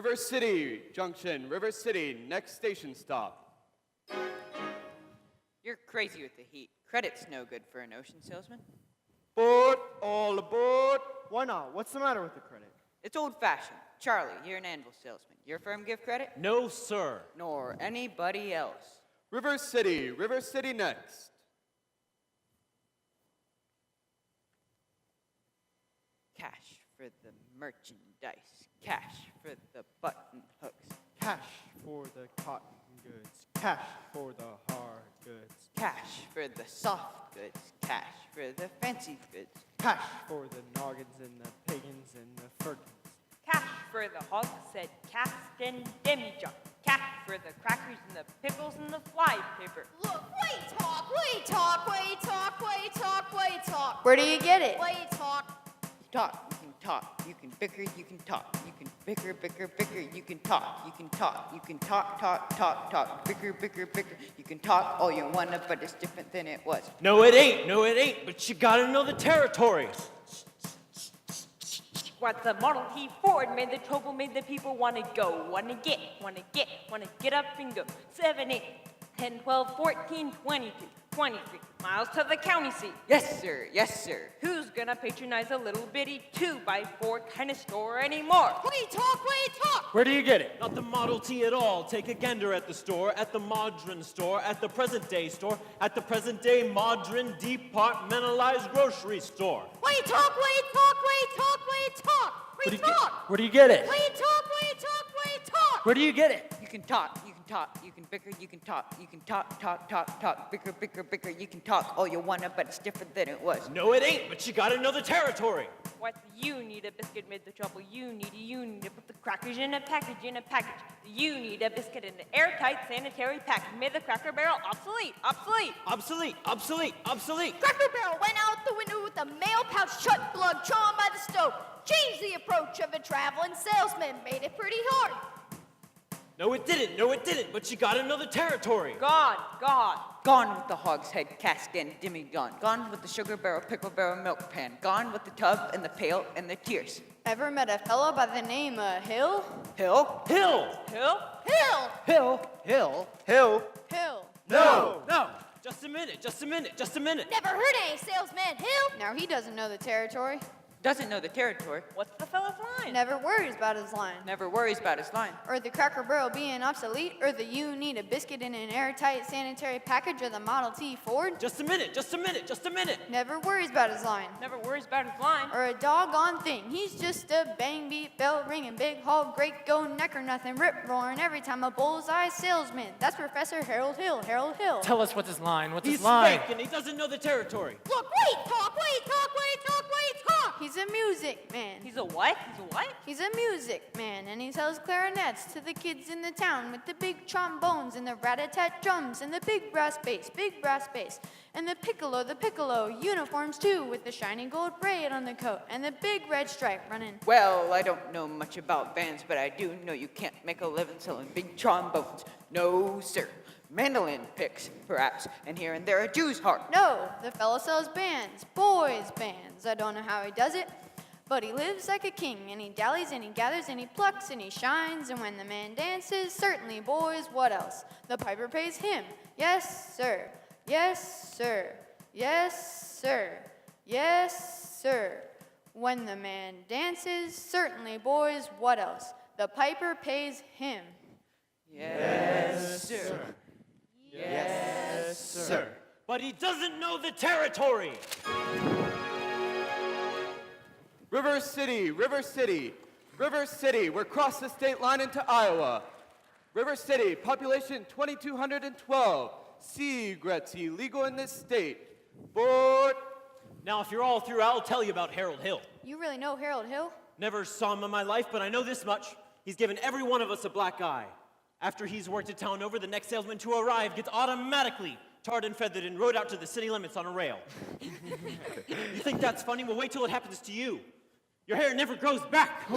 River City Junction, River City, next station stop. You're crazy with the heat. Credit's no good for an ocean salesman. Board, all aboard. Why not? What's the matter with the credit? It's old-fashioned. Charlie, you're an anvil salesman. Your firm give credit? No, sir. Nor anybody else. River City next. Cash for the merchandise. Cash for the button hooks. Cash for the cotton goods. Cash for the hard goods. Cash for the soft goods. Cash for the fancy goods. Cash for the noggins and the pagans and the firkins. Cash for the hogshead, cask and demijohn. Cash for the crackers and the pickles and the fly paper. Look, wait, talk, wait, talk, wait, talk, wait, talk, wait, talk. Where do you get it? Wait, talk. Talk, you can talk, you can bicker, you can talk, you can bicker, bicker, bicker, you can talk, you can talk, you can talk, talk, bicker, bicker, bicker, you can talk all you wanna, but it's different than it was. No, it ain't, but you gotta know the territory. What the Model T Ford made the trouble, made the people wanna go, wanna get up and go. 7, 8, 10, 12, 14, 22, 23 miles to the county seat. Yes, sir, yes, sir. Who's gonna patronize a little bitty 2x4 kind of store anymore? Wait, talk, wait, talk. Where do you get it? Not the Model T at all. Take a gander at the store, at the modern store, at the present day store, at the present day modern departmentalized grocery store. Wait, talk, wait, talk, wait, talk, wait, talk. Wait, talk. Where do you get it? Wait, talk, wait, talk, wait, talk. Where do you get it? You can talk, you can talk, you can bicker, you can talk, bicker, bicker, bicker, you can talk all you wanna, but it's different than it was. No, it ain't, but you gotta know the territory. What you need a biscuit made the trouble. You need to put the crackers in a package, You need a biscuit in an airtight sanitary package. Made the Cracker Barrel obsolete. Cracker Barrel went out the window with a mail pouch shut plug drawn by the stove. Changed the approach of a traveling salesman. Made it pretty hard. No, it didn't, but you gotta know the territory. Gone. Gone with the hogshead, cask and demijohn. Gone with the sugar barrel, pickle barrel, milk pan. Gone with the tub and the pail and the tears. Ever met a fella by the name of Hill? Hill? Hill. Hill? Hill. Hill. Hill. No. Just a minute. Never heard any salesman. Hill. Now he doesn't know the territory. Doesn't know the territory. What's the fella's line? Never worries about his line. Never worries about his line. Or the Cracker Barrel being obsolete, or the you need a biscuit in an airtight sanitary package, or the Model T Ford. Just a minute. Never worries about his line. Never worries about his line. Or a doggone thing. He's just a bang beat bell ringing big hog great go neck or nothing rip roaring every time a bullseye salesman. That's Professor Harold Hill. Tell us what's his line. He's fake and he doesn't know the territory. Look, wait, talk, wait, talk, wait, talk, wait, talk. He's a music man. He's a what? He's a music man, and he sells clarinets to the kids in the town with the big trombones and the rat-a-tat drums and the big brass bass, and the piccolo uniforms too, with the shiny gold braid on the coat and the big red stripe running. Well, I don't know much about bands, but I do know you can't make a living selling big trombones. No, sir. Mandolin picks, perhaps, and here and there a Jew's harp. No, the fellow sells bands, boys' bands. I don't know how he does it, but he lives like a king, and he dallies, and he gathers, and he plucks, and he shines, and when the man dances, certainly, boys, what else? The piper pays him. Yes, sir. Yes, sir. Yes, sir. Yes, sir. When the man dances, certainly, boys, what else? The piper pays him. Yes, sir. Yes, sir. But he doesn't know the territory. River City, we're across the state line into Iowa. River City, population 2,212. Cigarettes illegal in this state. Board. Now, if you're all through, I'll tell you about Harold Hill. You really know Harold Hill? Never saw him in my life, but I know this much. He's given every one of us a black eye. After he's worked a town over, the next salesman to arrive gets automatically tarred and feathered and rode out to the city limits on a rail. You think that's funny? Well, wait till it happens to you. Your hair never grows back.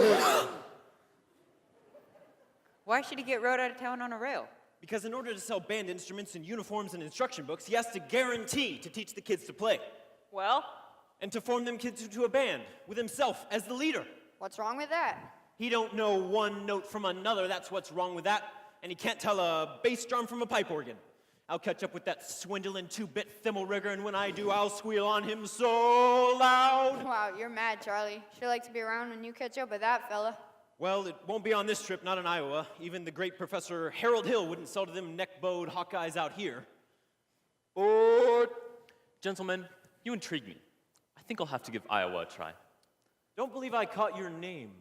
Why should he get rode out of town on a rail? Because in order to sell band instruments and uniforms and instruction books, he has to guarantee to teach the kids to play. Well? And to form them kids into a band, with himself as the leader. What's wrong with that? He don't know one note from another, that's what's wrong with that. And he can't tell a bass drum from a pipe organ. I'll catch up with that swindling two-bit thimble rigger, and when I do, I'll squeal on him so loud. Wow, you're mad, Charlie. Sure like to be around when you catch up with that fella. Well, it won't be on this trip, not in Iowa. Even the great Professor Harold Hill wouldn't sell to them neck-bowed Hawkeyes out here. Board. Gentlemen, you intrigue me. I think I'll have to give Iowa a try. Don't believe I caught your name.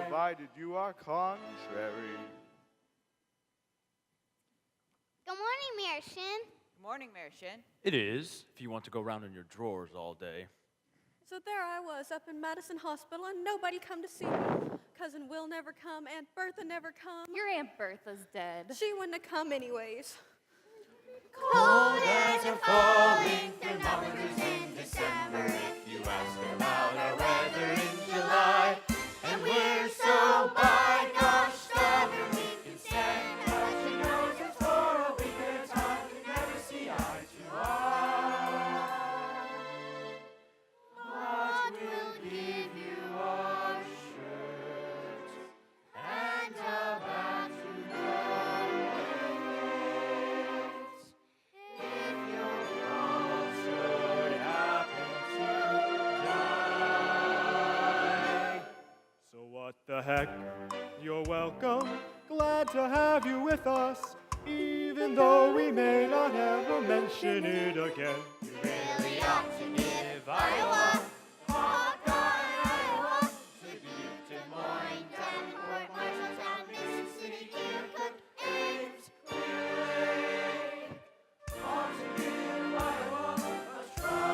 Provided you are contrary. Good morning, Mayor Shin. Good morning, Mayor Shin. It is, if you want to go around in your drawers all day. So there I was up in Madison Hospital and nobody come to see me. Cousin Will never come, Aunt Bertha never come. Your Aunt Bertha's dead. She wouldn't have come anyways. Cold as a falling thermometers in December. If you ask about our weather in July, and we're so by gosh stubborn we can stand. But she knows it's for a week at a time to never see eye to eye. What will give you a shirt and a bath to go with it if your mom should happen to die? So what the heck? You're welcome. Glad to have you with us. Even though we may not ever mention it again. You really ought to give Iowa, Hawkeye, Iowa, to Butte, Des Moines, Davenport, Marshalltown, Mason City, Keokuk, Ames, Clear Lake. Ought to give Iowa a try.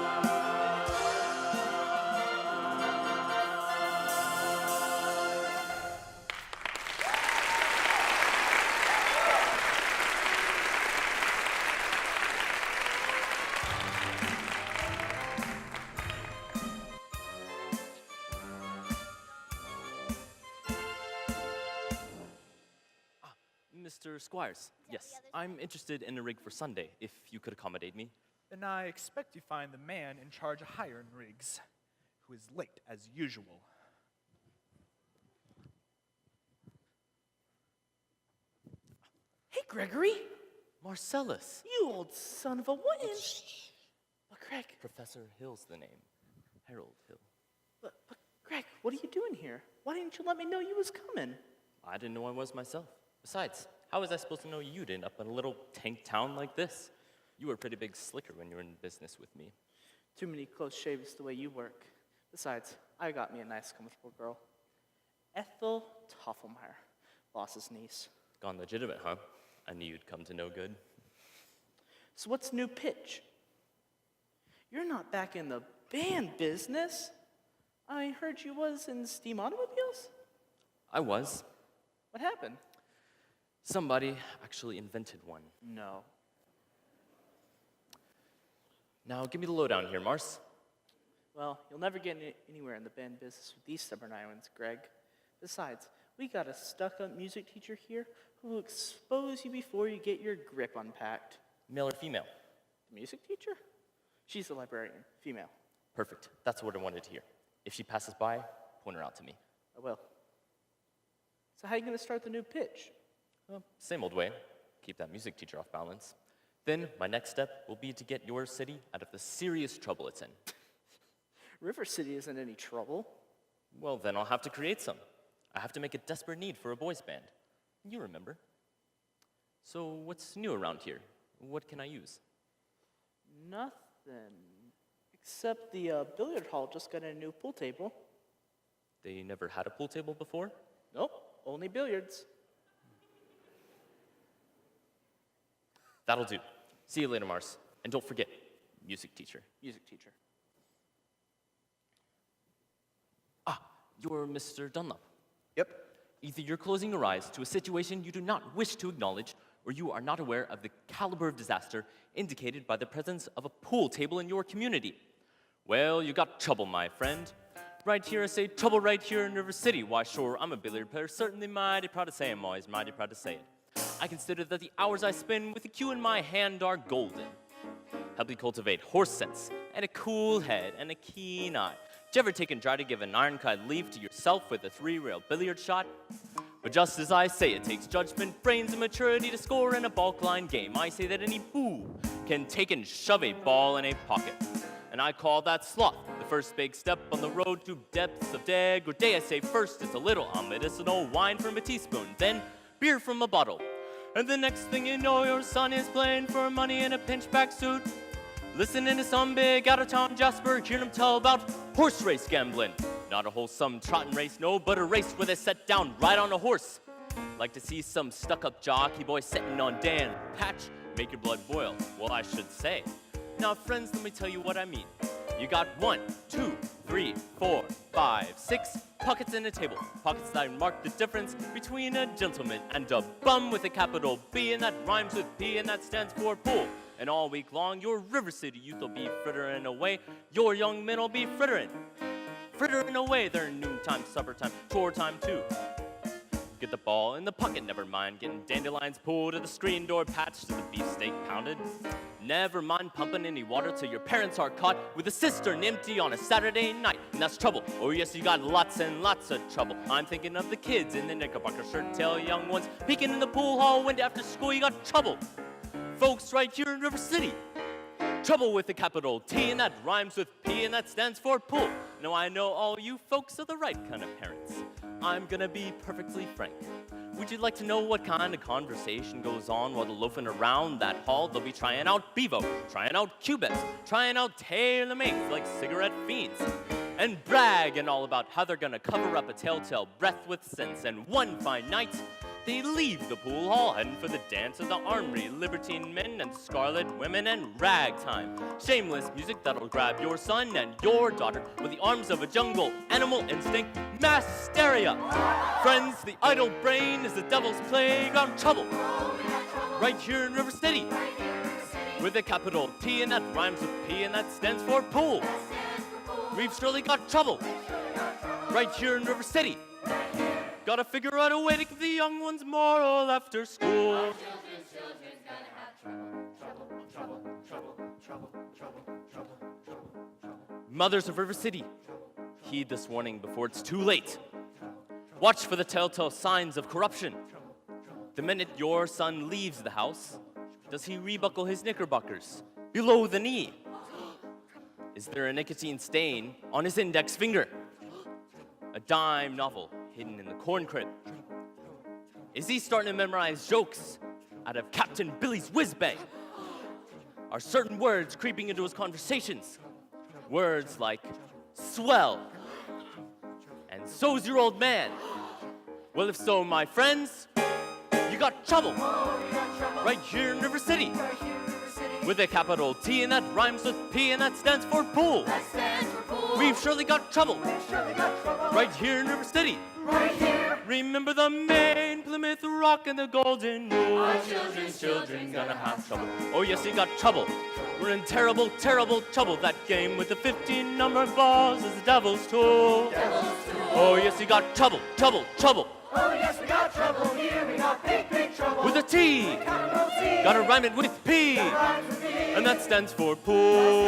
Mr. Squires, yes, I'm interested in a rig for Sunday, if you could accommodate me. Then I expect you find the man in charge of hiring rigs, who is late as usual. Hey, Gregory, Marcellus. you old son of a what in? Oh, Craig. Professor Hill's the name. Harold Hill. But Greg, what are you doing here? Why didn't you let me know you was coming? I didn't know I was myself. Besides, how was I supposed to know you'd end up in a little tank town like this? You were a pretty big slicker when you were in business with me. Too many close shaves the way you work. Besides, I got me a nice, comfortable girl. Ethel Toffelmeyer, boss's niece. Gone legitimate, huh? I knew you'd come to no good. So what's the new pitch? You're not back in the band business. I heard you was in steam automobiles? I was. What happened? Somebody actually invented one. No. Now, give me the lowdown here, Mars. Well, you'll never get anywhere in the band business with these stubborn irons, Greg. Besides, we got a stuck-up music teacher here who will expose you before you get your grip unpacked. Male or female? The music teacher? She's the librarian, female. Perfect. That's what I wanted to hear. If she passes by, point her out to me. I will. So how are you going to start the new pitch? Same old way. Keep that music teacher off balance. Then my next step will be to get your city out of the serious trouble it's in. River City isn't any trouble. Well, then I'll have to create some. I have to make a desperate need for a boys' band. You remember. So what's new around here? What can I use? Nothing. Except the billiard hall just got a new pool table. They never had a pool table before? Nope, only billiards. That'll do. See you later, Mars. And don't forget, music teacher. Music teacher. Ah, you're Mr. Dunlop. Yep. Either you're closing your eyes to a situation you do not wish to acknowledge, or you are not aware of the caliber of disaster indicated by the presence of a pool table in your community. Well, you got trouble, my friend. Right here, I say trouble right here in River City. Why, sure, I'm a billiard player, certainly mighty proud to say I'm always mighty proud to say it. I consider that the hours I spend with the cue in my hand are golden. Help you cultivate horse sense, and a cool head, and a keen eye. Did you ever take and try to give an ironclad leap to yourself with a 3-rail billiard shot? But just as I say it takes judgment, brains, and maturity to score in a balk line game, I say that any fool can take and shove a ball in a pocket. And I call that sloth, the first big step on the road to depths of degradé. I say first it's a little medicinal wine from a teaspoon, then beer from a bottle. And the next thing you know, your son is playing for money in a pinchback suit. Listening to some big out-of-town Jasper, hearing him tell about horse race gambling. Not a wholesome trotting race, no, but a race where they set down right on a horse. Like to see some stuck-up jockey boy sitting on Dan Patch, make your blood boil. Well, I should say. Now, friends, let me tell you what I mean. You got 1, 2, 3, 4, 5, 6 pockets in a table. Pockets that mark the difference between a gentleman and a bum with a capital B, and that rhymes with P, and that stands for pool. And all week long, your River City youth will be frittering away. Your young men will be frittering away. Their noontime, supper time, chore time too. Get the ball in the pocket, never mind getting dandelions pulled to the screen door patched to the beefsteak pounded. Never mind pumping any water till your parents are caught with a cistern empty on a Saturday night. And that's trouble. Oh yes, you got lots and lots of trouble. I'm thinking of the kids in the knickerbocker shirt tail young ones peeking in the pool hall window after school. You got trouble. Folks right here in River City. Trouble with a capital T, and that rhymes with P, and that stands for pool. Now I know all you folks are the right kind of parents. I'm gonna be perfectly frank. Would you like to know what kind of conversation goes on while they're loafing around that hall? They'll be trying out Bevo, trying out Cubits, trying out tailor-mades like cigarette fiends, and bragging all about how they're gonna cover up a telltale breath with sense. And one fine night, they leave the pool hall, heading for the dance of the armory, libertine men and scarlet women and ragtime. Shameless music that'll grab your son and your daughter with the arms of a jungle animal instinct mass hysteria. Friends, the idle brain is the devil's playground. Trouble right here in River City with a capital T, and that rhymes with P, and that stands for pool. We've surely got trouble right here in River City. Gotta figure out a way to keep the young ones moral after school. Children's gonna have trouble. Mothers of River City, heed this warning before it's too late. Watch for the telltale signs of corruption. The minute your son leaves the house, does he rebuckle his knickerbockers below the knee? Is there a nicotine stain on his index finger? A dime novel hidden in the corn crib? Is he starting to memorize jokes out of Captain Billy's whiz bang? Are certain words creeping into his conversations? Words like swell and so's your old man. Well, if so, my friends, you got trouble right here in River City. With a capital T and that rhymes with P and that stands for pool. We've surely got trouble right here in River City. Remember the Maine, Plymouth Rock, and the Golden Rule. Our children's children gonna have trouble. Oh yes, we got trouble. We're in terrible, terrible trouble. That game with the 15 number balls is the devil's tool. Oh yes, we got trouble, trouble, trouble. Oh yes, we got trouble here. We got big, big trouble. With a T. Gotta rhyme it with P. And that stands for pool.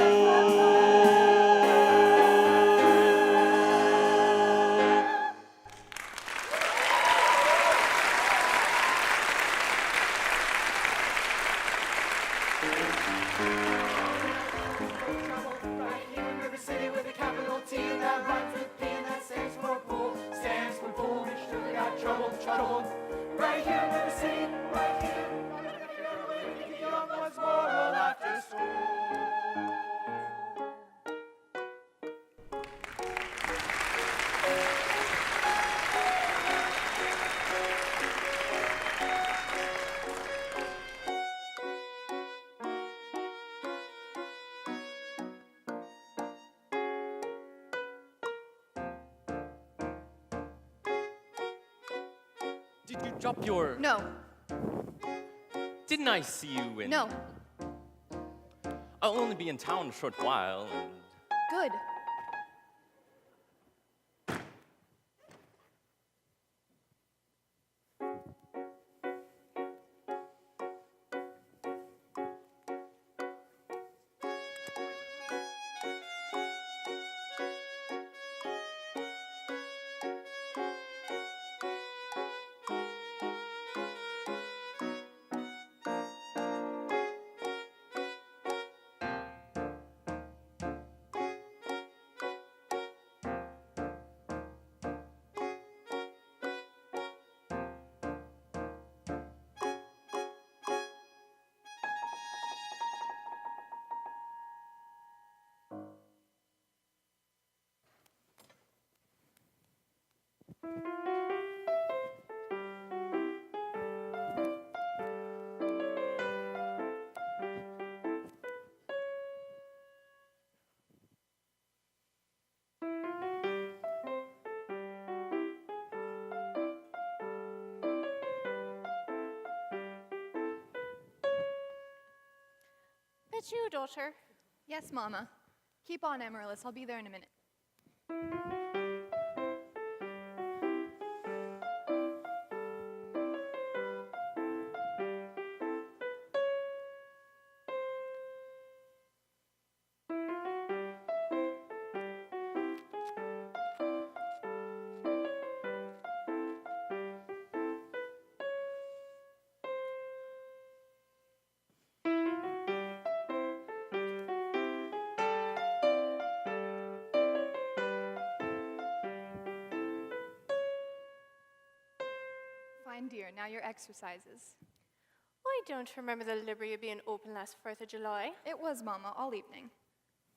Right here in River City with a capital T that rhymes with P and that stands for pool. Stands for pool. We surely got trouble, trouble. Right here in River City, right here. Young ones moral after school. Did you drop your... No, Didn't I see you in... no, I'll only be in town a short while, and... good. It's you, daughter. Yes, Mama. Keep on, Amaryllis. I'll be there in a minute. Fine, dear. Now your exercises. I don't remember the library being open last 4th of July. It was, Mama, all evening.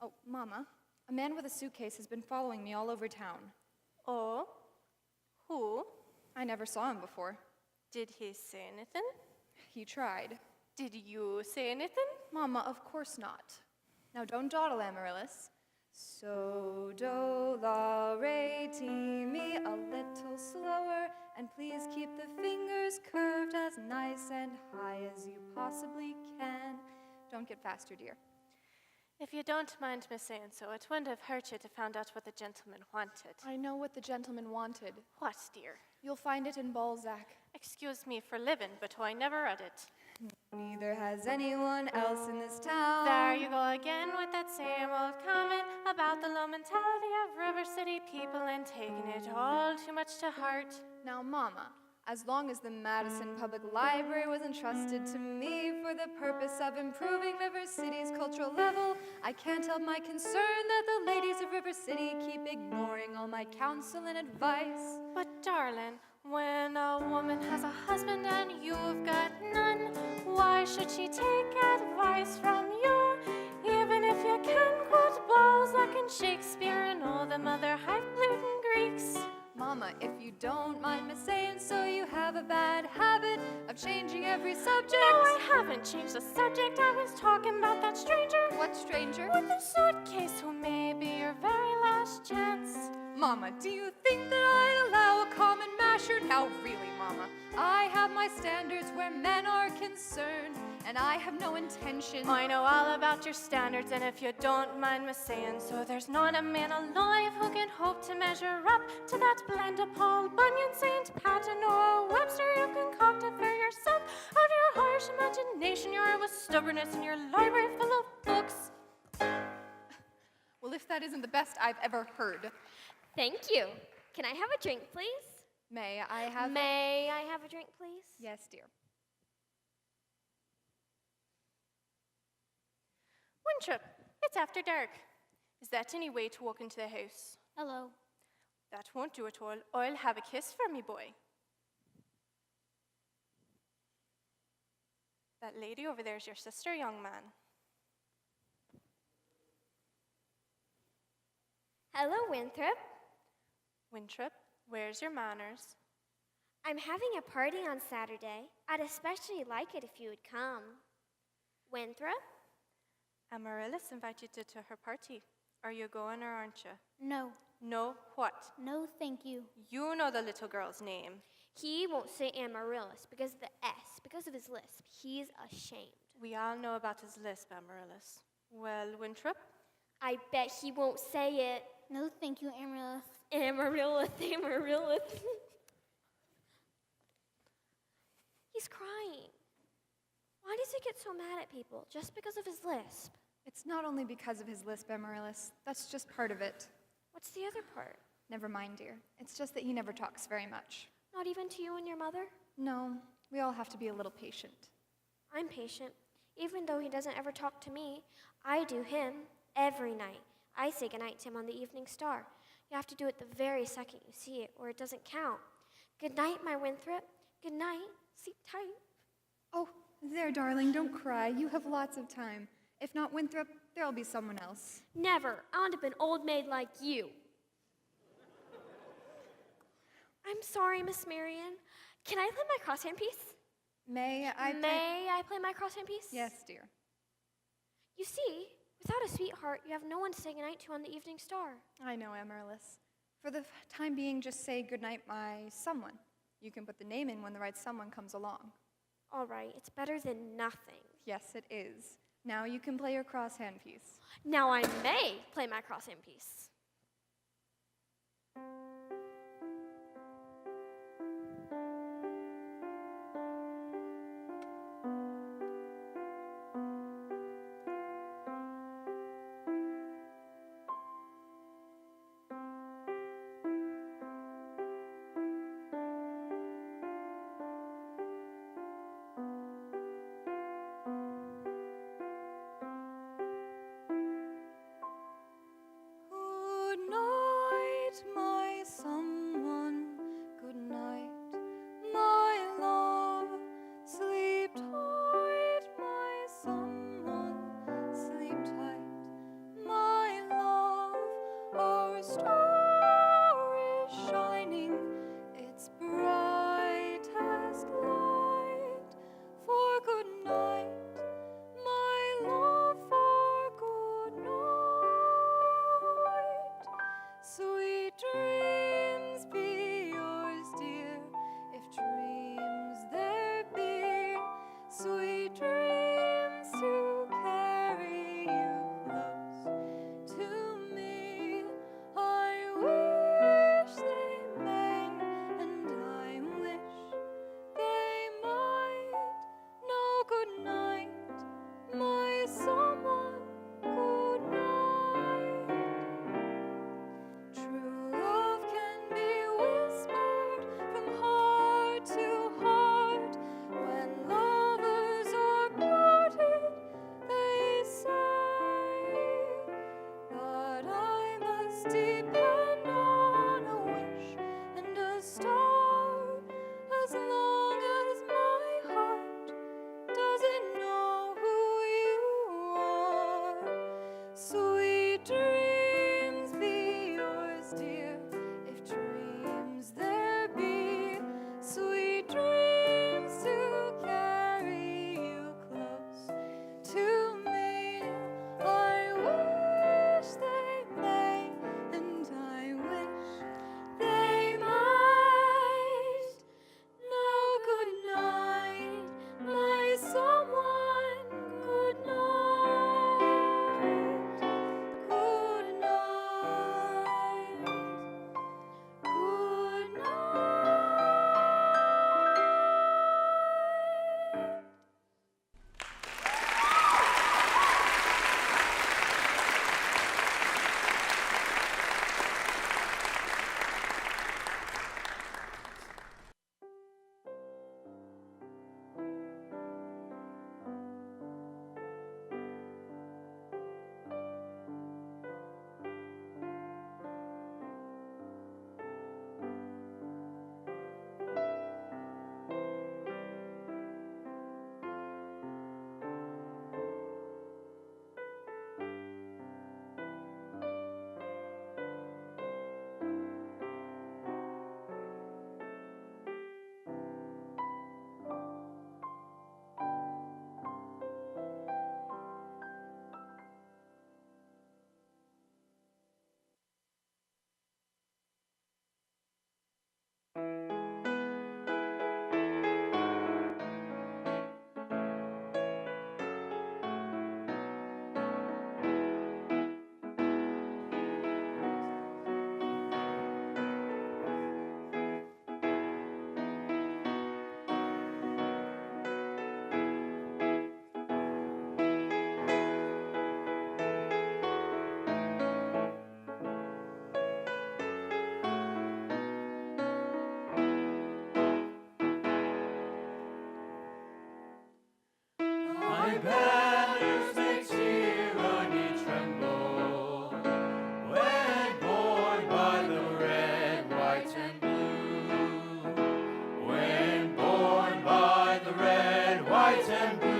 Oh, Mama, a man with a suitcase has been following me all over town. Oh? Who? I never saw him before. Did he say anything? He tried. Did you say anything? Mama, of course not. Now don't dawdle, Amaryllis. So, do, la, re, ti, mi, a little slower, and please keep the fingers curved as nice and high as you possibly can. Don't get faster, dear. If you don't mind me saying so, it wouldn't have hurt you to find out what the gentleman wanted. I know what the gentleman wanted. What, dear? You'll find it in Balzac. Excuse me for living, but I never read it. Neither has anyone else in this town. There you go again with that same old comment about the low mentality of River City people and taking it all too much to heart. Now, Mama, As long as the Madison Public Library was entrusted to me for the purpose of improving River City's cultural level, I can't help my concern that the ladies of River City keep ignoring all my counsel and advice. But darling, when a woman has a husband and you've got none, why should she take advice from you? Even if you can quote Balzac and Shakespeare and all them other highfalutin Greeks. Mama, if you don't mind me saying so, you have a bad habit of changing every subject. No, I haven't changed the subject. I was talking about that stranger. What stranger? With the suitcase who may be your very last chance. Mama, do you think that I'd allow a common masher? Now really, Mama, I have my standards where men are concerned, and I have no intention. I know all about your standards, and if you don't mind me saying so, there's not a man alive who can hope to measure up to that blend of Paul Bunyan, St. Patton, or Webster you've concocted for yourself. Of your harsh imagination, you're with stubbornness in your library full of books. Well, if that isn't the best I've ever heard. Thank you. Can I have a drink, please? May I have a drink, please? Yes, dear. Winthrop, it's after dark. Is that any way to walk into the house? Hello. That won't do at all. I'll have a kiss for me, boy. That lady over there's your sister, young man. Hello, Winthrop. Winthrop, where's your manners? I'm having a party on Saturday. I'd especially like it if you would come. Winthrop? Amaryllis invited you to her party. Are you going or aren't you? No. No, what? No, thank you. You know the little girl's name. He won't say Amaryllis because of the S, because of his lisp. He's ashamed. We all know about his lisp, Amaryllis. Well, Winthrop? I bet he won't say it. No, thank you, Amaryllis. Amaryllis, Amaryllis. He's crying. Why does he get so mad at people? Just because of his lisp? It's not only because of his lisp, Amaryllis. That's just part of it. What's the other part? Never mind, dear. It's just that he never talks very much. Not even to you and your mother? No, we all have to be a little patient. I'm patient. Even though he doesn't ever talk to me, I do him every night. I say goodnight to him on the evening star. You have to do it the very second you see it, or it doesn't count. Good night, my Winthrop. Good night. Sleep tight. Oh, there, darling, don't cry. You have lots of time. If not Winthrop, there'll be someone else. Never. I'll end up an old maid like you. I'm sorry, Miss Marion. Can I play my crosshand piece? May I play my crosshand piece? Yes, dear. You see, without a sweetheart, you have no one to say goodnight to on the evening star. I know, Amaryllis. For the time being, just say goodnight, my someone. You can put the name in when the right someone comes along. All right, it's better than nothing. Yes, it is. Now you can play your crosshand piece. Now I may play my crosshand piece. banners make tyranny tremble when borne by the red, white, and blue. When borne by the red, white, and blue.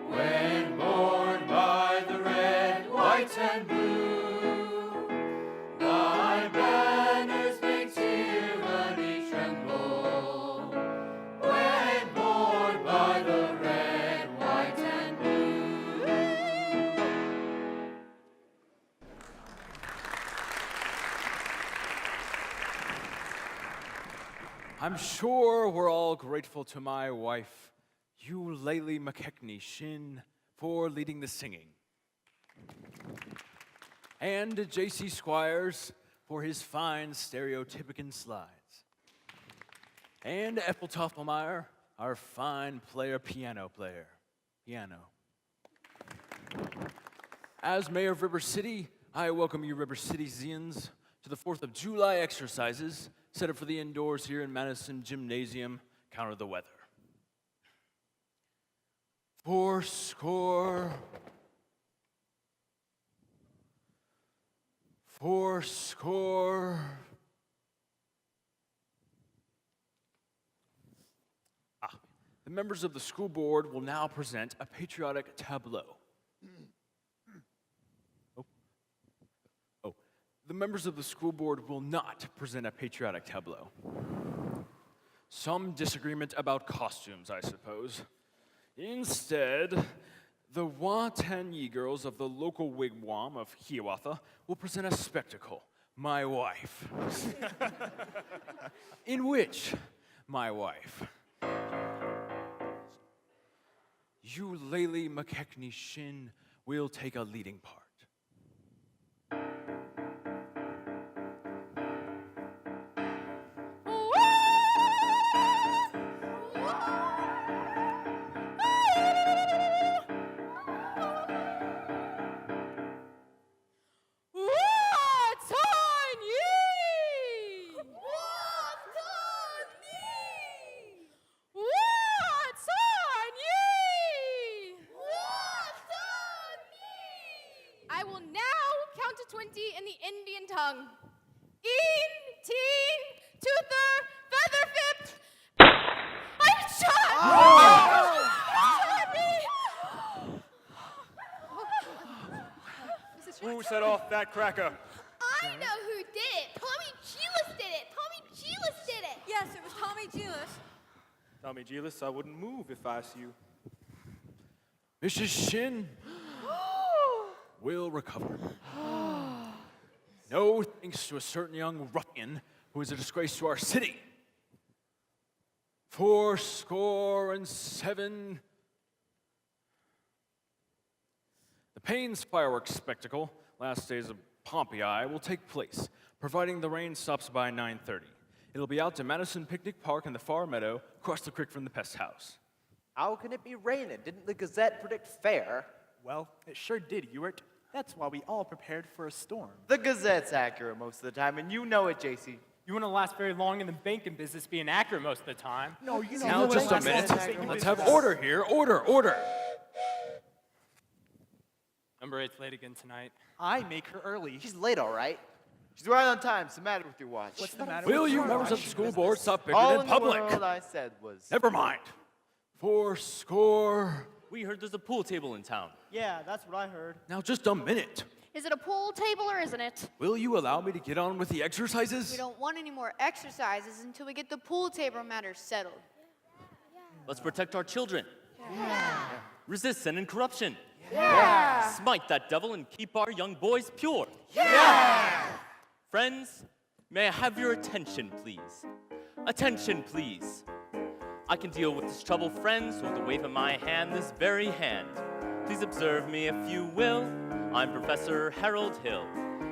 When borne by the red, white, and blue. Thy banners make tyranny tremble when borne by the red, white, and blue. I'm sure we're all grateful to my wife, Eulalie McKechnie Shin, for leading the singing. And to J.C. Squires for his fine stereotypicon slides. And Ethel Toffelmeyer, our fine piano player. As mayor of River City, I welcome you River Cityzians to the 4th of July exercises set up for the indoors here in Madison Gymnasium. Counter the weather. Fourscore. The members of the school board will now present a patriotic tableau. The members of the school board will not present a patriotic tableau. Some disagreement about costumes, I suppose. Instead, the Watanyi girls of the local wigwam of Hiawatha will present a spectacle, My Wife, in which my wife, Eulalie McKechnie Shin, will take a leading part. I will now count to 20 in the Indian tongue. Een, teen, toother, feather-fipped. I'm shot! Who set off that cracker? I know who did it. Tommy Chelis did it. Tommy Chelis did it. Yes, it was Tommy Chelis. Tommy Geelis, I wouldn't move if I was you. Mrs. Shin will recover. No thanks to a certain young ruffian who is a disgrace to our city. 77. The Payne's fireworks spectacle, last days of Pompeii, will take place, providing the rain stops by 9:30. It'll be out to Madison Picnic Park in the far meadow, across the creek from the pest house. How can it be raining? Didn't the Gazette predict fair? Well, it sure did, Ewart. That's why we all prepared for a storm. The Gazette's accurate most of the time, and you know it, JC. You wouldn't last very long in the banking business being accurate most of the time. No, you know. Now, just a minute. Let's have order here. Order. Number 8's late again tonight. I make her early. She's late, all right. She's right on time. What's the matter with your watch? What's the matter Will with you your members of watch? the school board stop bickering All in public? the world I said was... Never mind. 4 We heard there's a pool table in town. Yeah, that's what I heard. Now, just a minute. Is it a pool table or isn't it? Will you allow me to get on with the exercises? We don't want any more exercises until we get the pool table matter settled. Let's protect our children. Resist sin and corruption. Yeah. Smite that devil and keep our young boys pure. Friends, may I have your attention, please? Attention, please. I can deal with this trouble, friends, with a wave of my hand, this very hand. Please observe me if you will. I'm Professor Harold Hill,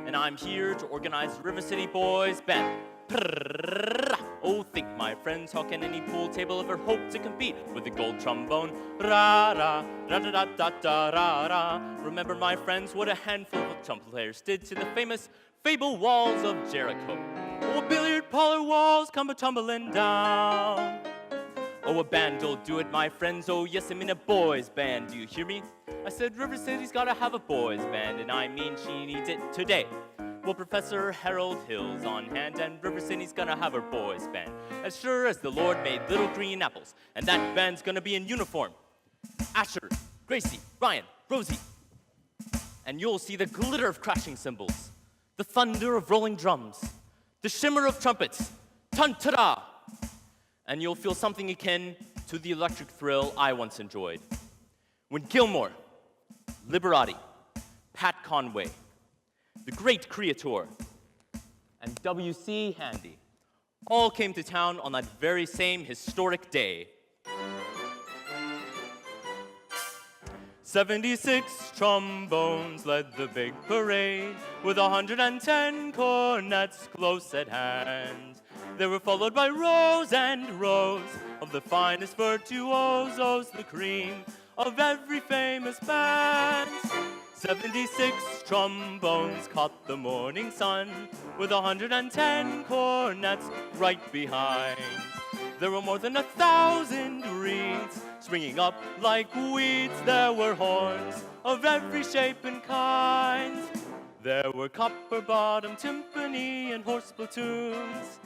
and I'm here to organize River City Boys Band. Oh, think, my friends, how can any pool table ever hope to compete with the gold trombone? Ra-ra, ra-da-da-da-da-ra-ra. Remember, my friends, what a handful of trumpet players did to the famous fable walls of Jericho. Oh, billiard parlor walls come a-tumbling down. Oh, a band'll do it, my friends. Oh, yes, I mean a boys' band. Do you hear me? I said River City's gotta have a boys' band, and I mean she needs it today. Well, Professor Harold Hill's on hand, and River City's gonna have her boys' band. As sure as the Lord made little green apples, and that band's gonna be in uniform. Asher, Gracie, Ryan, Rosie. And you'll see the glitter of crashing cymbals, the thunder of rolling drums, the shimmer of trumpets, tun-ta-da! And you'll feel something akin to the electric thrill I once enjoyed. When Gilmore, Liberati, Pat Conway, the great Creator, and W.C. Handy all came to town on that very same historic day. 76 trombones led the big parade, with 110 cornets close at hand. They were followed by rows and rows of the finest virtuosos, the cream of every famous band. 76 trombones caught the morning sun, with 110 cornets right behind. There were more than 1,000 reeds springing up like weeds. There were horns of every shape and kind. There were copper-bottom timpani and horse platoons,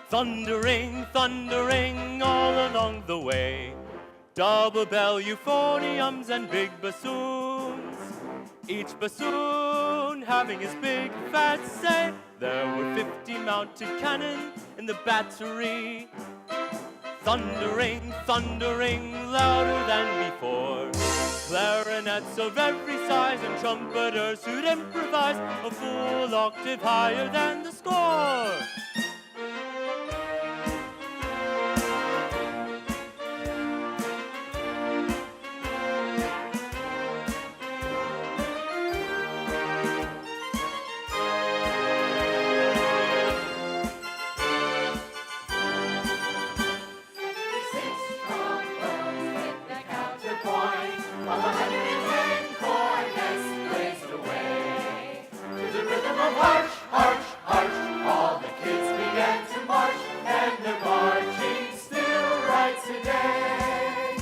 thundering, thundering all along the way. Double bell euphoniums and big bassoons, each bassoon having his big fat say. There were 50 mounted cannon in the battery, thundering, thundering louder than before. Clarinets of every size and trumpeters who'd improvise a full octave higher than the score. March, march, march, all the kids began to march, and they're marching still right today.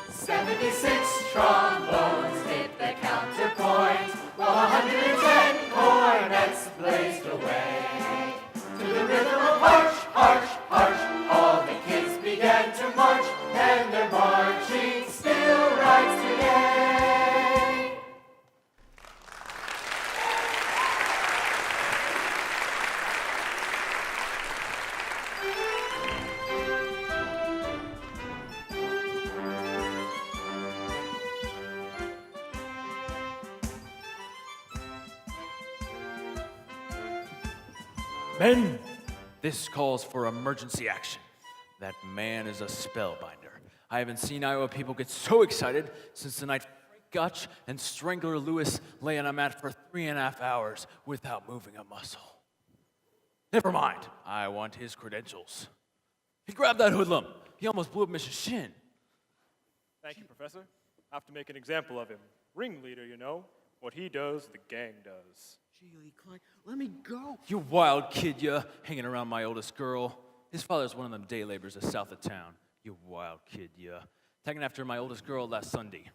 "76 trombones hit the counterpoint, while 110 cornets blazed away. To the rhythm of harsh, harsh, harsh, all the kids began to march, and they're marching still right today." Men, this calls for emergency action. That man is a spellbinder. I haven't seen Iowa people get so excited since the night Frank Gutch and Strangler Lewis lay on a mat for 3.5 hours without moving a muscle. Never mind, I want his credentials. He grabbed that hoodlum. He almost blew up Mrs. Shin. Thank you, Professor. Have to make an example of him. Ringleader, you know. What he does, the gang does. Gee, Clyde, let me go. You wild kid, ya, hanging around my oldest girl. His father's one of them day laborers just south of town. You wild kid, ya. Taking after my oldest girl last Sunday.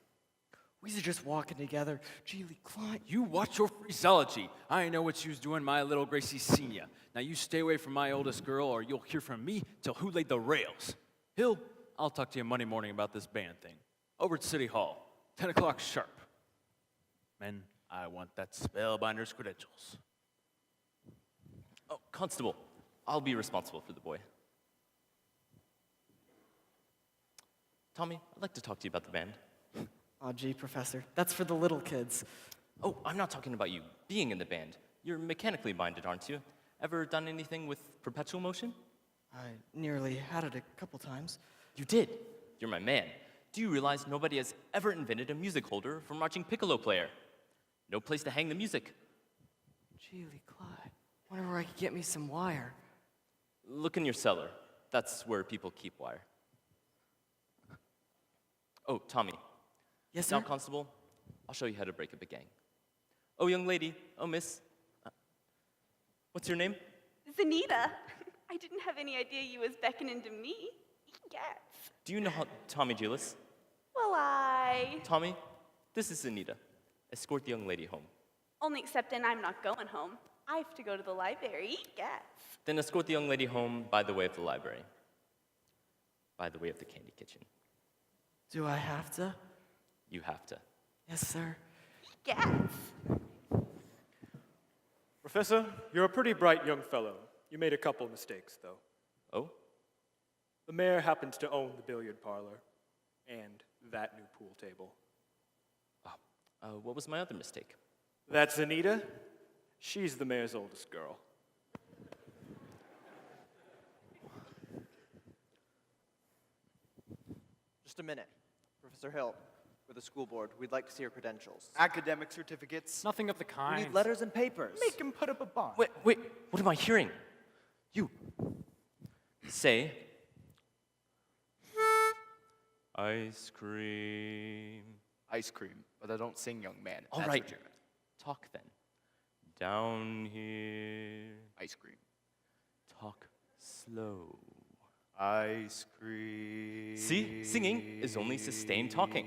We were just walking together. Gee, Clyde. You watch your phraseology. I know what you was doing, my little Gracie Senior. Now you stay away from my oldest girl, or you'll hear from me till who laid the rails. Hill, I'll talk to you Monday morning about this band thing. Over at City Hall, 10 o'clock sharp. Men, I want that spellbinder's credentials. Oh, Constable, I'll be responsible for the boy. Tommy, I'd like to talk to you about the band. Oh, gee, Professor, that's for the little kids. Oh, I'm not talking about you being in the band. You're mechanically minded, aren't you? Ever done anything with perpetual motion? I nearly had it a couple times. You did? You're my man. Do you realize nobody has ever invented a music holder for marching piccolo player? No place to hang the music. Gee, Clyde, wonder where I could get me some wire. Look in your cellar. That's where people keep wire. Oh, Tommy. Yes, Now, sir? Constable, I'll show you how to break up a gang. Oh, young lady. Oh, miss. What's your name? Zanita, I didn't have any idea you was beckoning to me. Yes. Do you know how Tommy Julis? Well, Tommy, this is Anita. Escort the young lady home. only accepting I'm not going home. I have to go to the library. Yes. Then escort the young lady home by the way of the library. By the way of the candy kitchen. Do I have to? You have to. Yes, sir. Yes. Professor, you're a pretty bright young fellow. You made a couple mistakes, though. Oh? The mayor happens to own the billiard parlor and that new pool table. What was my other mistake? That's Anita. She's the mayor's oldest girl. Just a minute. Professor Hill, with the school board, we'd like to see your credentials. Academic certificates. Nothing of the We kind. need letters and papers. Make him put up a bond. Wait, what am I hearing? You. Say. Ice cream. Ice cream, but I don't sing, young man. All That's right. what you're- Talk then. Down here. Ice cream. Talk slow. Ice cream. See, singing is only sustained talking.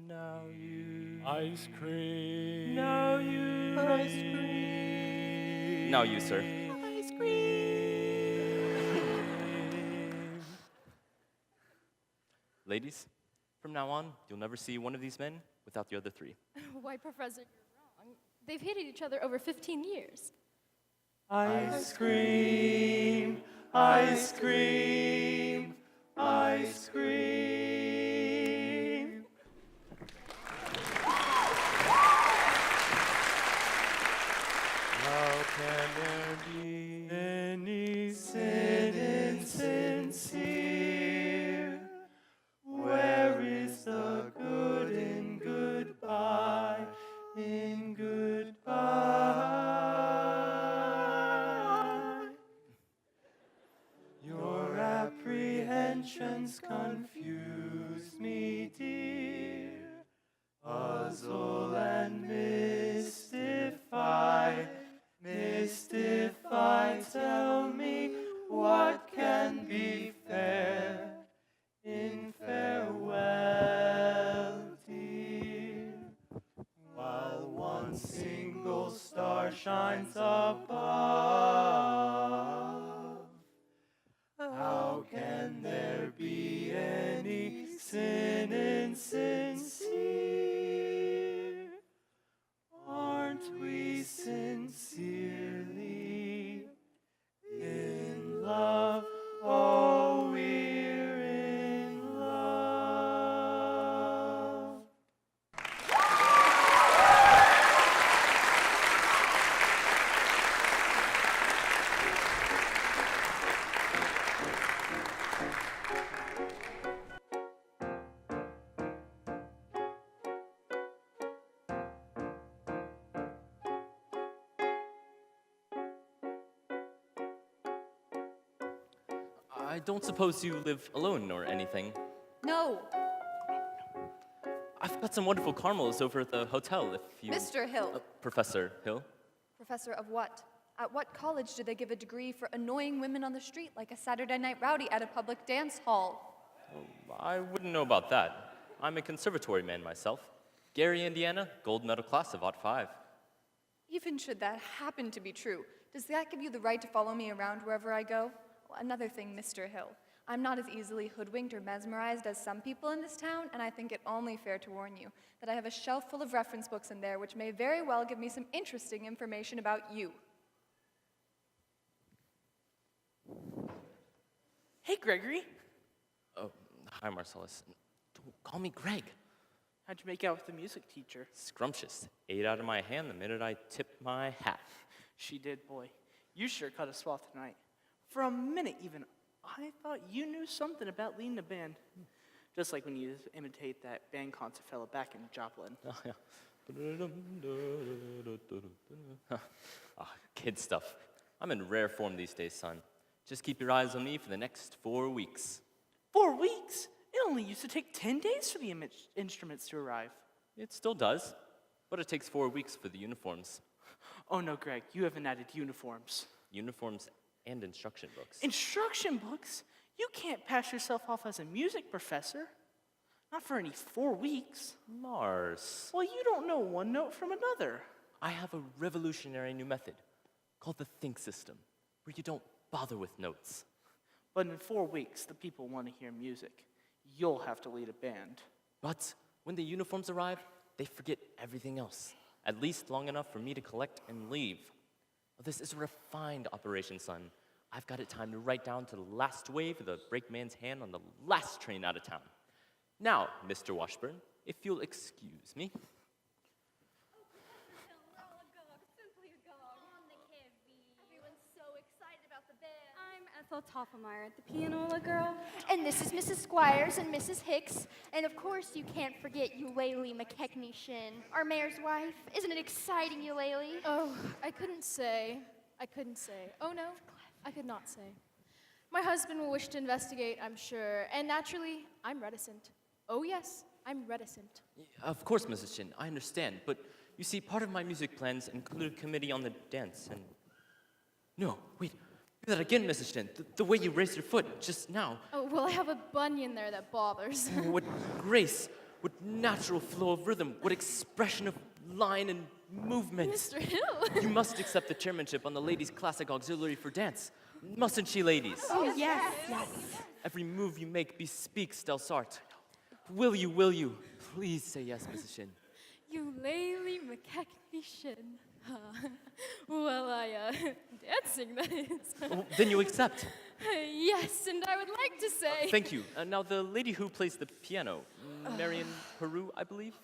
Now you. Ice cream. Now you. Ice cream. Now you, sir. Ice cream. Ladies, from now on, you'll never see one of these men without the other three. Why, Professor, you're wrong. They've hated each other over 15 years. Ice cream. Ice cream. Ice cream. How can there be any sin insincere? Where is the good in goodbye? In goodbye. Your apprehensions confuse me, dear. Puzzle and mystify. Mystify, tell me what can be fair in farewell, dear. While one single star shines above, how can there be any sin insincere? Aren't we sincerely in love? Oh, we're in love. I don't suppose you live alone or anything. No, I've got some wonderful caramels over at the hotel if you... Mr. Hill. Professor Hill? Professor of what? At what college do they give a degree for annoying women on the street like a Saturday night rowdy at a public dance hall? Oh, I wouldn't know about that. I'm a conservatory man myself. Gary, Indiana, gold medal class of '05. Even should that happen to be true, does that give you the right to follow me around wherever I go? Well, another thing, Mr. Hill. I'm not as easily hoodwinked or mesmerized as some people in this town, and I think it only fair to warn you that I have a shelf full of reference books in there which may very well give me some interesting information about you. Hey, Gregory. Oh, hi, Marcellus. Don't call me Greg. How'd you make out with the music teacher? Scrumptious. Ate out of my hand the minute I tipped my hat. She did, boy. You sure cut a swath tonight. For a minute, even, I thought you knew something about leading a band. Just like when you imitate that band concert fellow back in Joplin. Oh, yeah. Kid stuff. I'm in rare form these days, son. Just keep your eyes on me for the next 4 weeks. 4 weeks? It only used to take 10 days for the instruments to arrive. It still does, but it takes 4 weeks for the uniforms. Oh no, Greg, you haven't added uniforms. Uniforms and instruction books. Instruction books? You can't pass yourself off as a music professor. Not for any 4 weeks. Mars. Well, you don't know one note from another. I have a revolutionary new method called the think system, where you don't bother with notes. But in 4 weeks, the people want to hear music. You'll have to lead a band. But when the uniforms arrive, they forget everything else, at least long enough for me to collect and leave. Well, this is a refined operation, son. I've got it timed right down to the last wave of the brakeman's hand on the last train out of town. Now, Mr. Washburn, if you'll excuse me. I'm Ethel Toffemeyer, the pianola girl. And this is Mrs. Squires and Mrs. Hicks. And of course, you can't forget Eulalie McKechnie Shin, our mayor's wife. Isn't it exciting, Eulalie? Oh, I couldn't say. Oh no, I could not say. My husband will wish to investigate, I'm sure. And naturally, I'm reticent. Oh yes, I'm reticent. Of course, Mrs. Chin, I understand. But you see, part of my music plans include a committee on the dance and... No, wait. Do that again, Mrs. Chin. The way you raised your foot just now. Oh, well, I have a bunion there that bothers. What grace, what natural flow of rhythm, what expression of line and movement. Mr. Hill. You must accept the chairmanship on the Ladies' Classic Auxiliary for Dance. Mustn't she, ladies? Oh, yes. Every move you make bespeaks Delsart. Will you? Please say yes, Mrs. Shin. Eulalie McKechnie Shin. Well, dancing, that is. Oh, then you accept. Yes, and I would like to say... Thank you. Now, the lady who plays the piano, Marion Peru, I believe?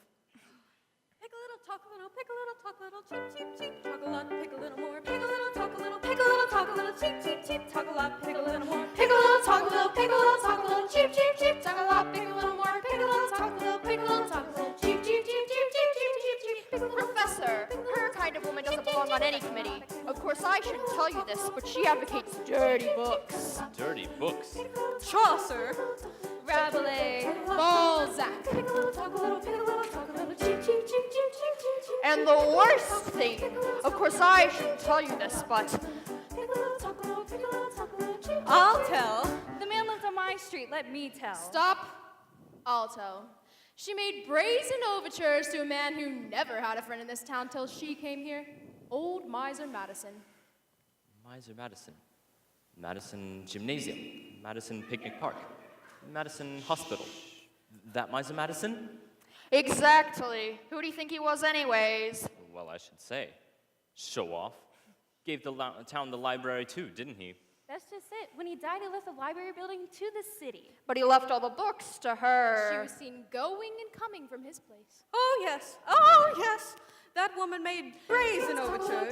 Pick a little, talk a little, pick a little, talk a little, cheep, cheep, cheep, talk a lot, pick a little more, pick a little, talk a little, pick a little, talk a little, cheep, cheep, cheep, talk a lot, pick a little more, pick a little, talk a little, pick a little, talk a little, cheep, cheep, cheep, talk a lot, pick a little more, pick a little, talk a little, pick a little, talk a little, cheep, cheep, cheep, cheep, cheep, cheep, cheep, cheep, pick a little. Professor, her kind of woman doesn't belong on any committee. Of course, I shouldn't tell you this, but she advocates dirty books. Dirty books. Chaucer, Rabelais, Balzac. And the worst thing, of course, I shouldn't tell you this, but I'll tell. The man lives on my street, let me tell. Stop. I'll tell. She made brazen overtures to a man who never had a friend in this town till she came here. Old Miser Madison. Miser Madison. Madison Gymnasium. Madison Picnic Park. Madison Hospital. That Miser Madison? exactly. Who do you think he was anyways? Well, I should say. Show off. Gave the town the library too, didn't he? That's just it. When he died, he left the library building to the city. But he left all the books to her. She was seen going and coming from his place. Oh, yes. That woman made brazen overtures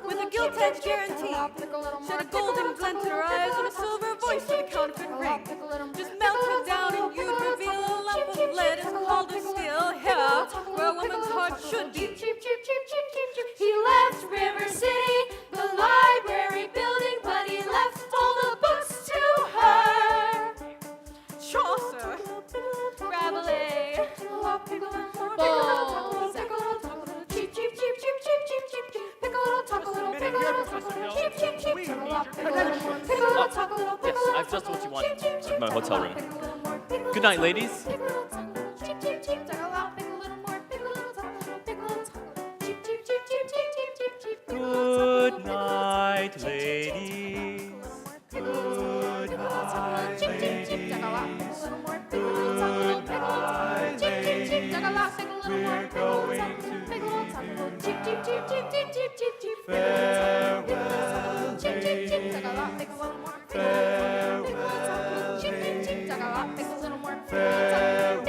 with a gilt-edged guarantee. She had a golden glint in her eyes and a silver voice with a counterfeit ring. Just melt her down and you'd reveal a lump of lead and called her steel here, where a woman's heart should be. He left River City, the library building, but he left all the books to her. Chaucer, Rabelais, Balzac. Yes, I've just what you want in my hotel room. Good night, ladies. Good night, ladies. Good night, ladies. Good night, ladies. We're going to farewell, ladies. Farewell, ladies. Farewell.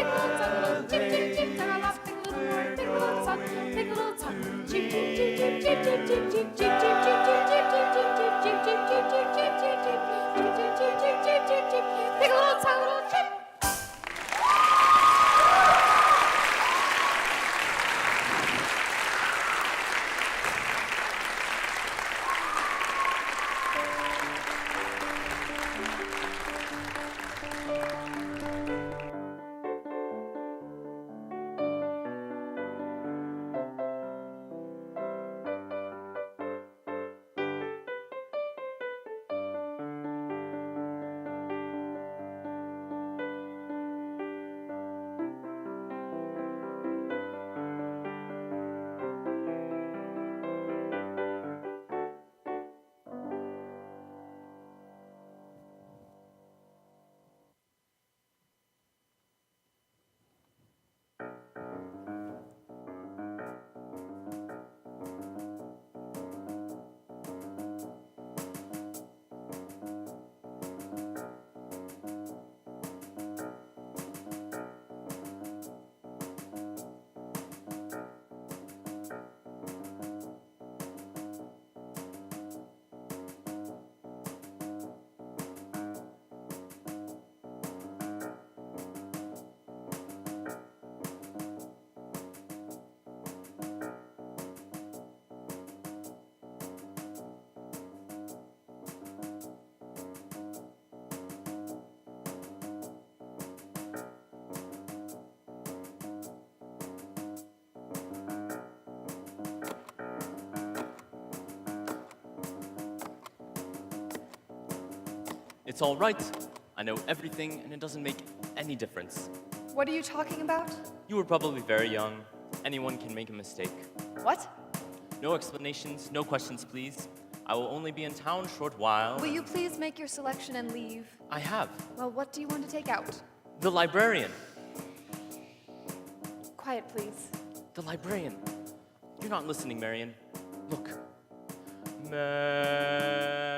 It's all right. I know everything, and it doesn't make any difference. What are you talking about? You were probably very young. Anyone can make a mistake. What? No explanations, no questions, please. I will only be in town a short while. Will you please make your selection and leave? I have. Well, what do you want to take out? The librarian. Quiet, please. The librarian. You're not listening, Marion. Look. Marion.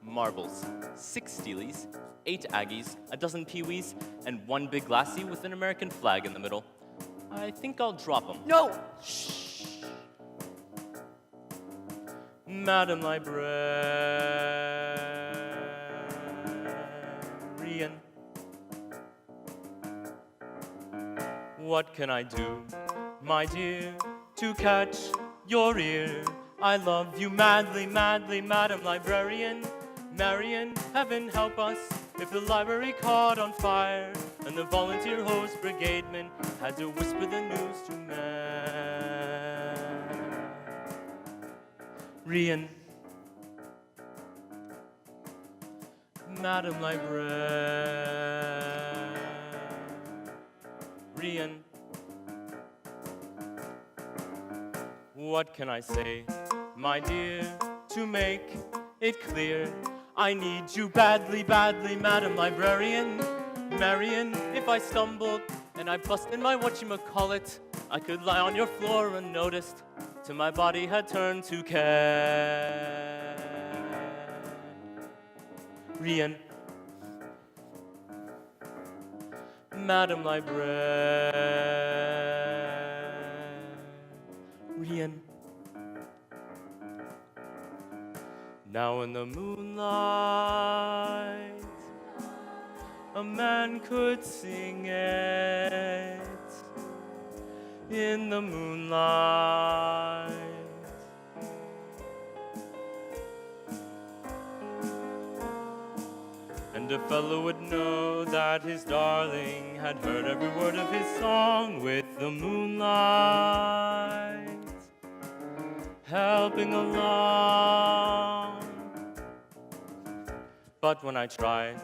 Marbles. 6 Steelies, 8 Aggies, a dozen Pee-wees, and 1 big lassie with an American flag in the middle. I think I'll drop them. No! Shh. Madam Librarian. What can I do, my dear, to catch your ear? I love you madly, madly, Madam Librarian. Marion, heaven help us if the library caught on fire and the volunteer hose brigademan had to whisper the news to Marion. Madam Librarian. What can I say, my dear, to make it clear? I need you badly, badly, Madam Librarian. Marion, if I stumbled and I busted my whatchamacallit, I could lie on your floor unnoticed till my body had turned to carrion. Madam Librarian. Now in the moonlight, a man could sing it. In the moonlight, and a fellow would know that his darling had heard every word of his song with the moonlight helping along. But when I try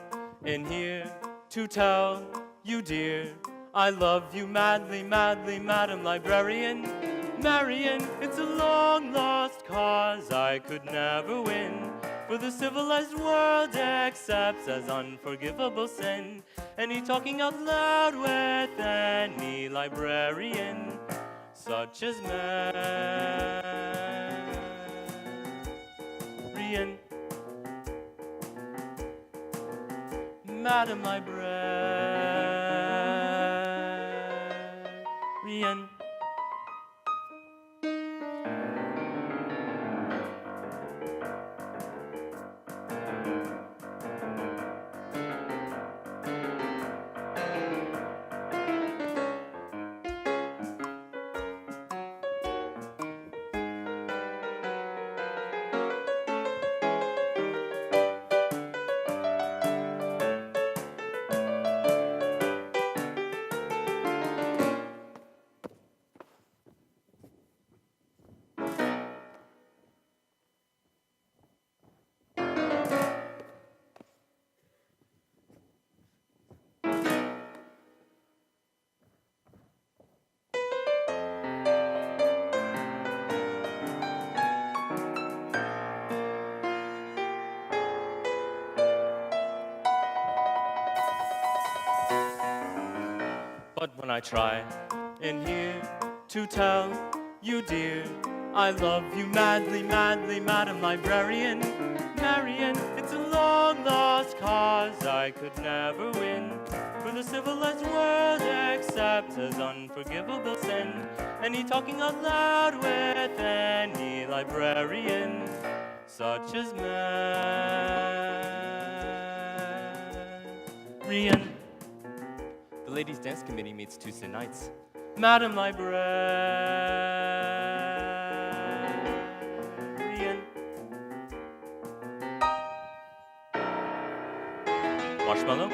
in here to tell you, dear, I love you madly, madly, Madam Librarian. Marion, it's a long lost cause I could never win. For the civilized world accepts as unforgivable sin any talking out loud with any librarian, such as Marion. Madam Librarian. But when I try in here to tell you, dear, I love you madly, madly, Madam Librarian. Marion, it's a long lost cause I could never win. For the civilized world accepts as unforgivable sin any talking out loud with any librarian, such as Marion. The Ladies' Dance Committee meets Tuesday nights. Madam Librarian. Marshmallow.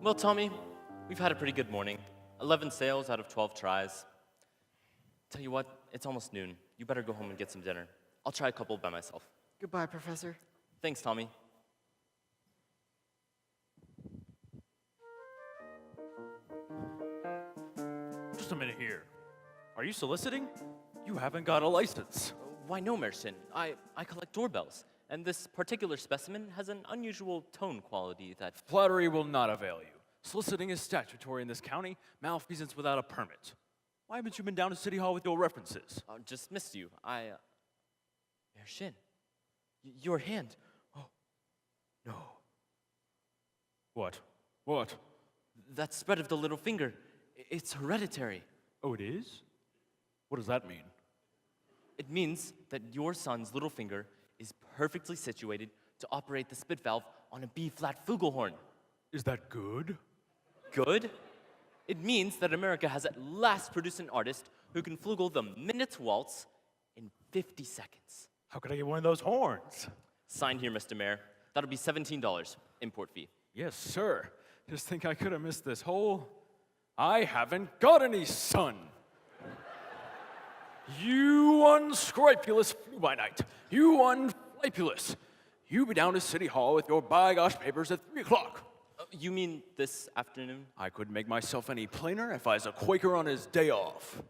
Well, Tommy, we've had a pretty good morning. 11 sales out of 12 tries. Tell you what, it's almost noon. You better go home and get some dinner. I'll try a couple by myself. Goodbye, Professor. Thanks, Tommy. Just a minute here. Are you soliciting? You haven't got a license. Why, no, Mershin. I collect doorbells, and this particular specimen has an unusual tone quality that... Flattery will not avail you. Soliciting is statutory in this county, malfeasance without a permit. Why haven't you been down to City Hall with your references? Just missed you. Mershin, your hand. Oh, no. What? What? That spread of the little finger. It's hereditary. Oh, it is? What does that mean? It means that your son's little finger is perfectly situated to operate the spit valve on a B-flat flugelhorn. Is that good? Good? It means that America has at last produced an artist who can flugel the minute's waltz in 50 seconds. How could I get one of those horns? Sign here, Mr. Mayor. That'll be $17, import fee. Yes, sir. Just think I could have missed this whole... I haven't got any son. You unscrupulous fly-by-night. You unflapulous. You be down to City Hall with your by-gosh papers at 3 o'clock. You mean this afternoon? I couldn't make myself any plainer if I was a Quaker on his day off.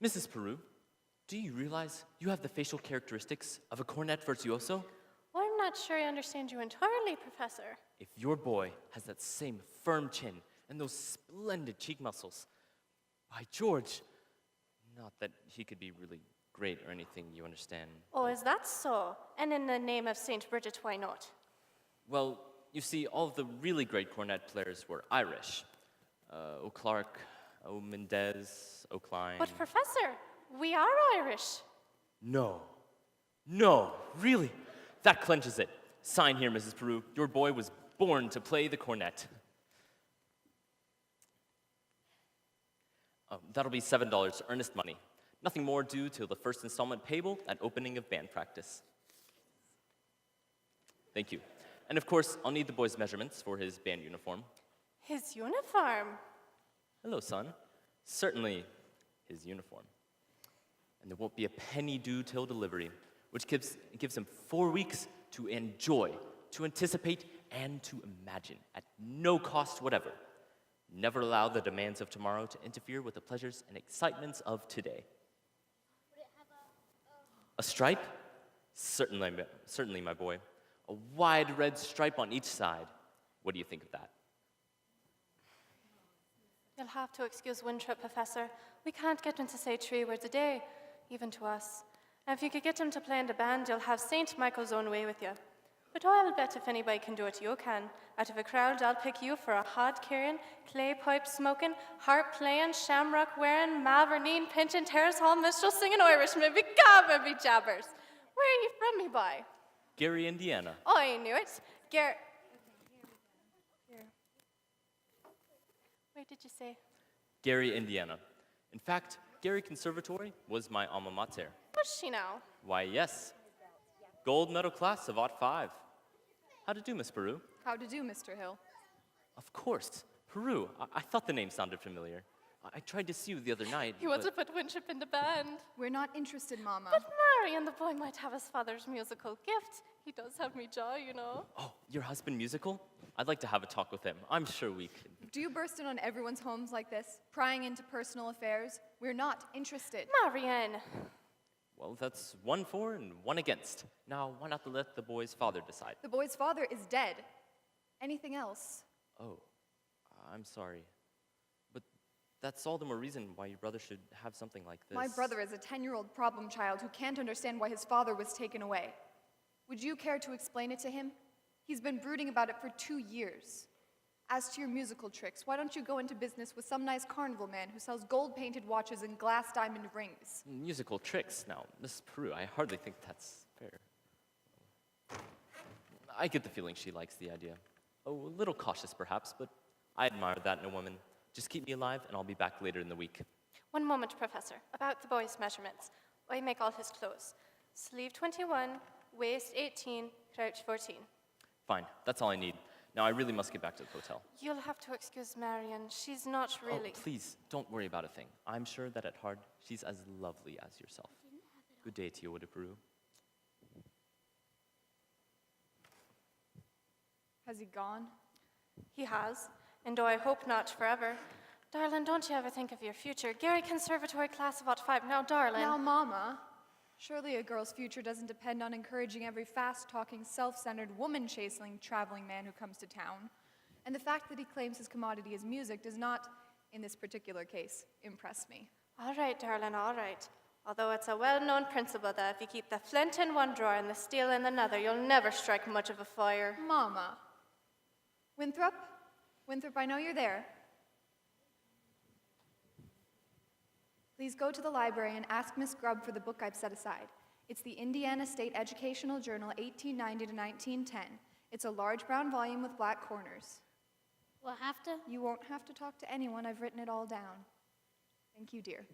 Mrs. Peru, do you realize you have the facial characteristics of a cornet virtuoso? Well, I'm not sure I understand you entirely, Professor. If your boy has that same firm chin and those splendid cheek muscles, by George, not that he could be really great or anything, you understand. Oh, is that so? And in the name of St. Bridget, why not? Well, you see, all of the really great cornet players were Irish. O'Clark, O'Mendez, O'Klein. But, Professor, we are Irish. No, really? That clenches it. Sign here, Mrs. Peru. Your boy was born to play the cornet. That'll be $7 earnest money. Nothing more due till the first installment payable at opening of band practice. Thank you. And of course, I'll need the boy's measurements for his band uniform. His uniform? Hello, son. Certainly his uniform. And there won't be a penny due till delivery, which gives him 4 weeks to enjoy, to anticipate, and to imagine at no cost whatever. Never allow the demands of tomorrow to interfere with the pleasures and excitements of today. A stripe? Certainly, my boy. A wide red stripe on each side. What do you think of that? You'll have to excuse Winthrop, Professor. We can't get him to say 3 words a day, even to us. And if you could get him to play in the band, you'll have St. Michael's own way with you. But I'll bet if anybody can do it, you can. Out of a crowd, I'll pick you for a hod carrying, clay pipe smoking, harp playing, shamrock wearing, Malvernine pinching, terrace hall minstrel singing Irishman. Be gabba, be jabbers. Where are you from, me boy? Gary, Indiana. Oh, I knew it. Here. Where did you say? Gary, Indiana. In fact, Gary Conservatory was my alma mater. What's she now? Why, yes. Gold medal class of '05. How to do, Miss Peru? How to do, Mr. Hill? Of course, Peru. I thought the name sounded familiar. I tried to see you the other night. He wants to put Winthrop in the band. We're not interested, Mama. But Marion, the boy might have his father's musical gift. He does have me jaw, you know. Oh, your husband musical? I'd like to have a talk with him. I'm sure we could. Do you burst in on everyone's homes like this, prying into personal affairs? We're not interested. Marion! Well, that's 1 for and 1 against. Now, why not let the boy's father decide? The boy's father is dead. Anything else? Oh, I'm sorry. But that's all the more reason why your brother should have something like this. My brother is a 10-year-old problem child who can't understand why his father was taken away. Would you care to explain it to him? He's been brooding about it for 2 years. As to your musical tricks, why don't you go into business with some nice carnival man who sells gold-painted watches and glass diamond rings? Musical tricks? Now, Miss Peru, I hardly think that's fair. I get the feeling she likes the idea. Oh, a little cautious perhaps, but I admire that in a woman. Just keep me alive and I'll be back later in the week. 1 moment, Professor. About the boy's measurements. I make all his clothes. Sleeve 21, waist 18, crouch 14. Fine, that's all I need. Now I really must get back to the hotel. You'll have to excuse Marion. She's not really... Oh, please, don't worry about a thing. I'm sure that at heart, she's as lovely as yourself. Good day to you, de Peru. Has he gone? He has, and though I hope not forever. Darling, don't you ever think of your future? Gary Conservatory class of '05. Now, darling. Now, Mama, surely a girl's future doesn't depend on encouraging every fast-talking, self-centered, woman-chasing traveling man who comes to town. And the fact that he claims his commodity is music does not, in this particular case, impress me. All right, darling, all right. Although it's a well-known principle that if you keep the flint in one drawer and the steel in another, you'll never strike much of a fire. Mama. Winthrop? Winthrop, I know you're there. Please go to the library and ask Miss Grubb for the book I've set aside. It's the Indiana State Educational Journal, 1890 to 1910. It's a large brown volume with black corners. We'll have to? You won't have to talk to anyone. I've written it all down. Thank you, dear.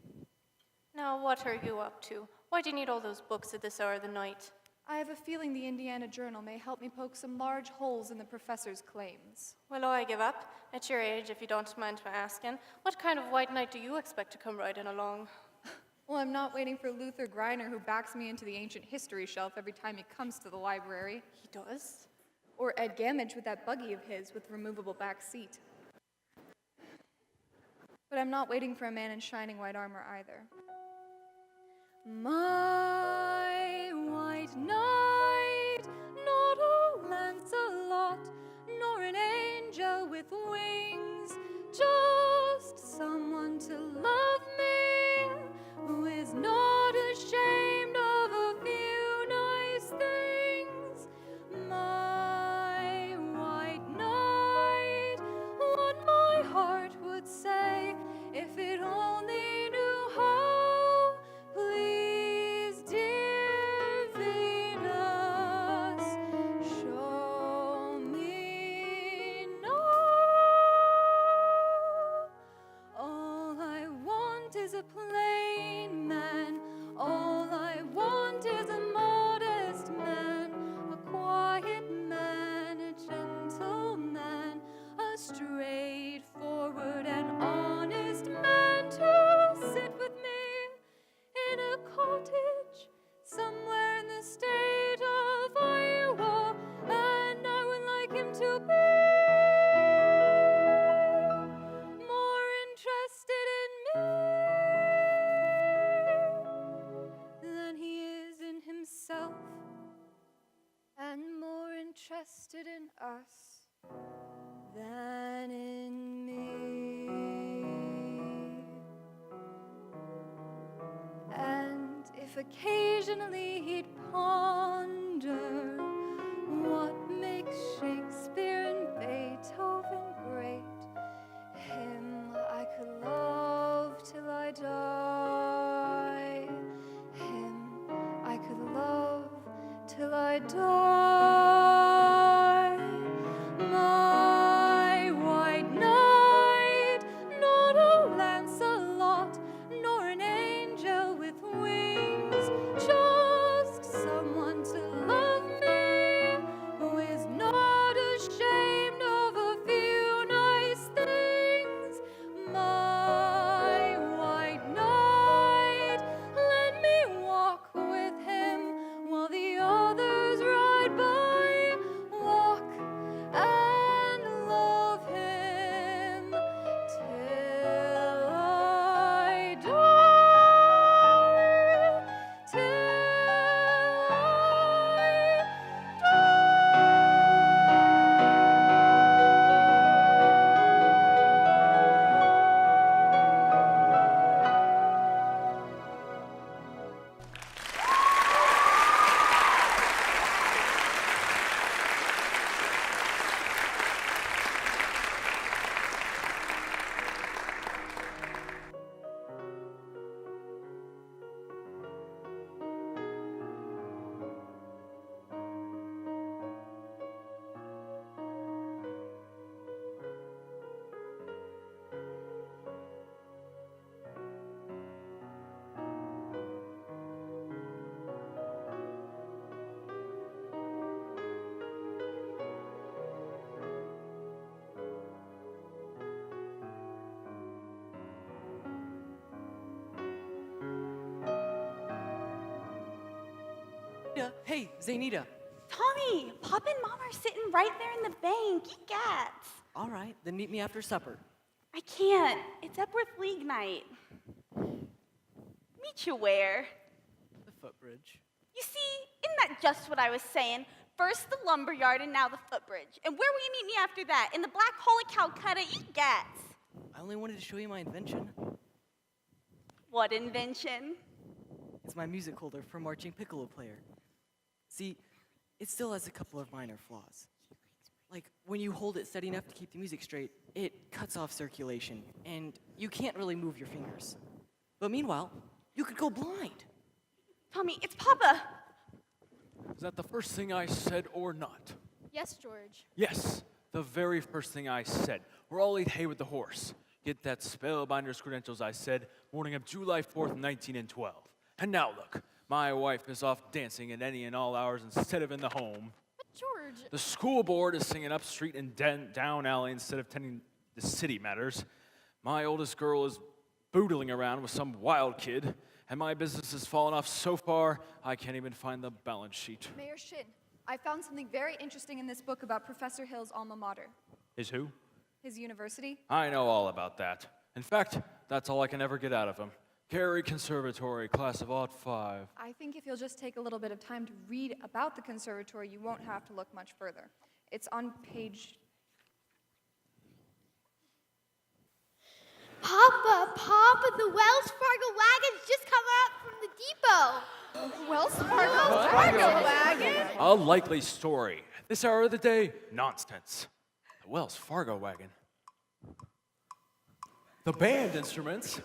Now, what are you up to? Why do you need all those books at this hour of the night? I have a feeling the Indiana Journal may help me poke some large holes in the professor's claims. Well, I give up. At your age, if you don't mind my asking, what kind of white knight do you expect to come riding along? Well, I'm not waiting for Luther Greiner, who backs me into the ancient history shelf every time he comes to the library. He does? Or Ed Gamage with that buggy of his with removable back seat. But I'm not waiting for a man in shining white armor either. My white knight, not a Lancelot, nor an angel with wings, just someone to love me, who is not ashamed of a few nice things. My white knight, what my heart would say if it only knew how. Please, dear Venus, show me now. All I want is a plain man. All I want is a modest man, a quiet man, a gentleman, a straightforward and honest man to sit with me in a cottage somewhere in the state of Iowa, and I would like him to be more interested in me than he is in himself, and more interested in us than in me. And if occasionally he'd ponder what makes Shakespeare and Beethoven great, him I could love till I die. Him I could love till I die. My white knight, not a Lancelot, nor an angel with wings, just someone to love me, who is not ashamed of a few nice things. My white knight, let me walk with him Hey, Zaynita. Tommy, Pop and Mom are sitting right there in the bank. Eat gats. All right, then meet me after supper. I can't. It's Epworth League night. Meet you where? The footbridge. You see, isn't that just what I was saying? First the lumberyard and now the footbridge. And where will you meet me after that? In the Black Hole of Calcutta. Eat gats. I only wanted to show you my invention. What invention? It's my music holder for marching piccolo player. See, it still has a couple of minor flaws. Like, when you hold it steady enough to keep the music straight, it cuts off circulation, and you can't really move your fingers. But meanwhile, you could go blind. Tommy, it's Papa. Is that the first thing I said or not? Yes, George. Yes, the very first thing I said. We're all eat hay with the horse. Get that spellbinder's credentials, I said, morning of July 4th, 1912. And now look, my wife is off dancing at any and all hours instead of in the home. But George. The school board is singing up street and down alley instead of tending to city matters. My oldest girl is boodling around with some wild kid, and my business has fallen off so far, I can't even find the balance sheet. Mayor Shin, I found something very interesting in this book about Professor Hill's alma mater, Is who? his university. I know all about that. In fact, that's all I can ever get out of him. Cary Conservatory, class of '05. I think if you'll just take a little bit of time to read about the conservatory, you won't have to look much further. It's on page... Papa, the Wells Fargo wagon's just coming up from the depot. Wells Fargo wagon? A likely story. This hour of the day, nonsense. The Wells Fargo wagon. The band instruments.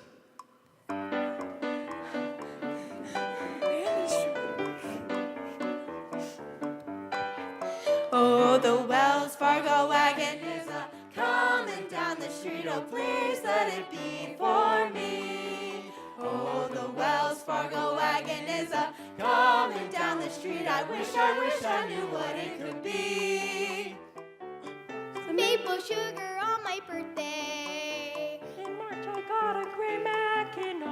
Oh, the Wells Fargo wagon is a coming down the street. Oh, please let it be for me. Oh, the Wells Fargo wagon is a coming down the street. I wish I knew what it could be. Some maple sugar on my birthday. In March I got a gray Mackinac.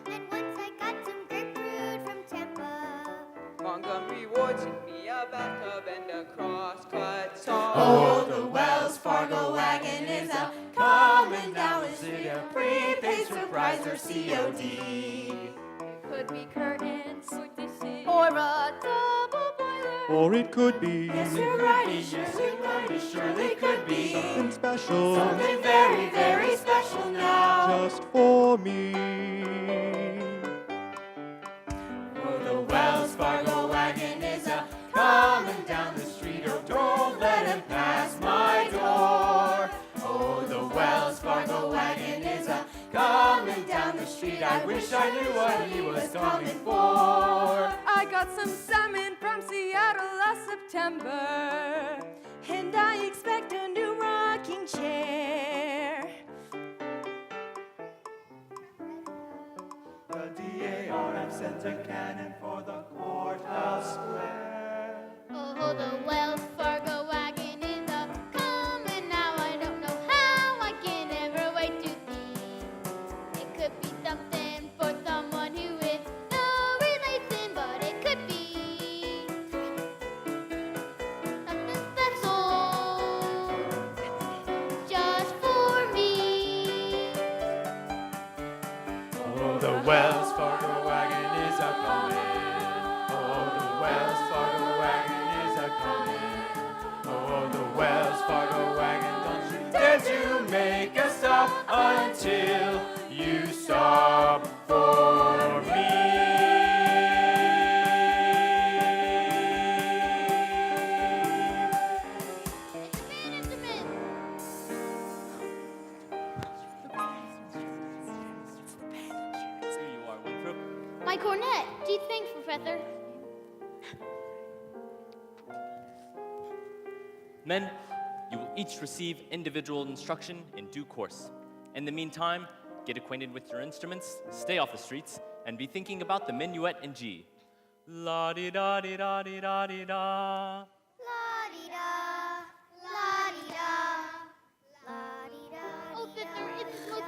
And once I got some grapefruit from Tampa. Montgomery Ward sent me a bathtub and a cross-cut saw. Oh, the Wells Fargo wagon is a coming down the street. A prepaid surprise or COD. It could be curtains, Or a double boiler. Or it could be Yes, you're righty, yes, you're righty, surely could be something special, something very, very special now. just for me. Oh, the Wells Fargo wagon is a coming down the street. Oh, don't let him pass my door. Oh, the Wells Fargo wagon is a coming down the street. I wish I knew what he was coming for. I got some salmon from Seattle last September, and I expect a new rocking chair. The DARF sent a cannon for the courthouse square. Oh, the Wells Fargo wagon is a coming now. I don't know how I can ever wait to see. It could be something for someone who is no relation, but it could be something special just for me. Oh, the Wells Fargo wagon is a coming. Oh, the Wells Fargo wagon is a coming. Oh, the Wells Fargo wagon, don't you dare to make a stop until you stop for me. Here you are, Winthrop. My cornet. Gee, thanks, Professor. Men, you will each receive individual instruction in due course. In the meantime, get acquainted with your instruments, stay off the streets, and be thinking about the minuet in G. La-di-da-di-da-di-da-di-da. La-di-da, la-di-da, la-di-da. Oh, Victor, it's the most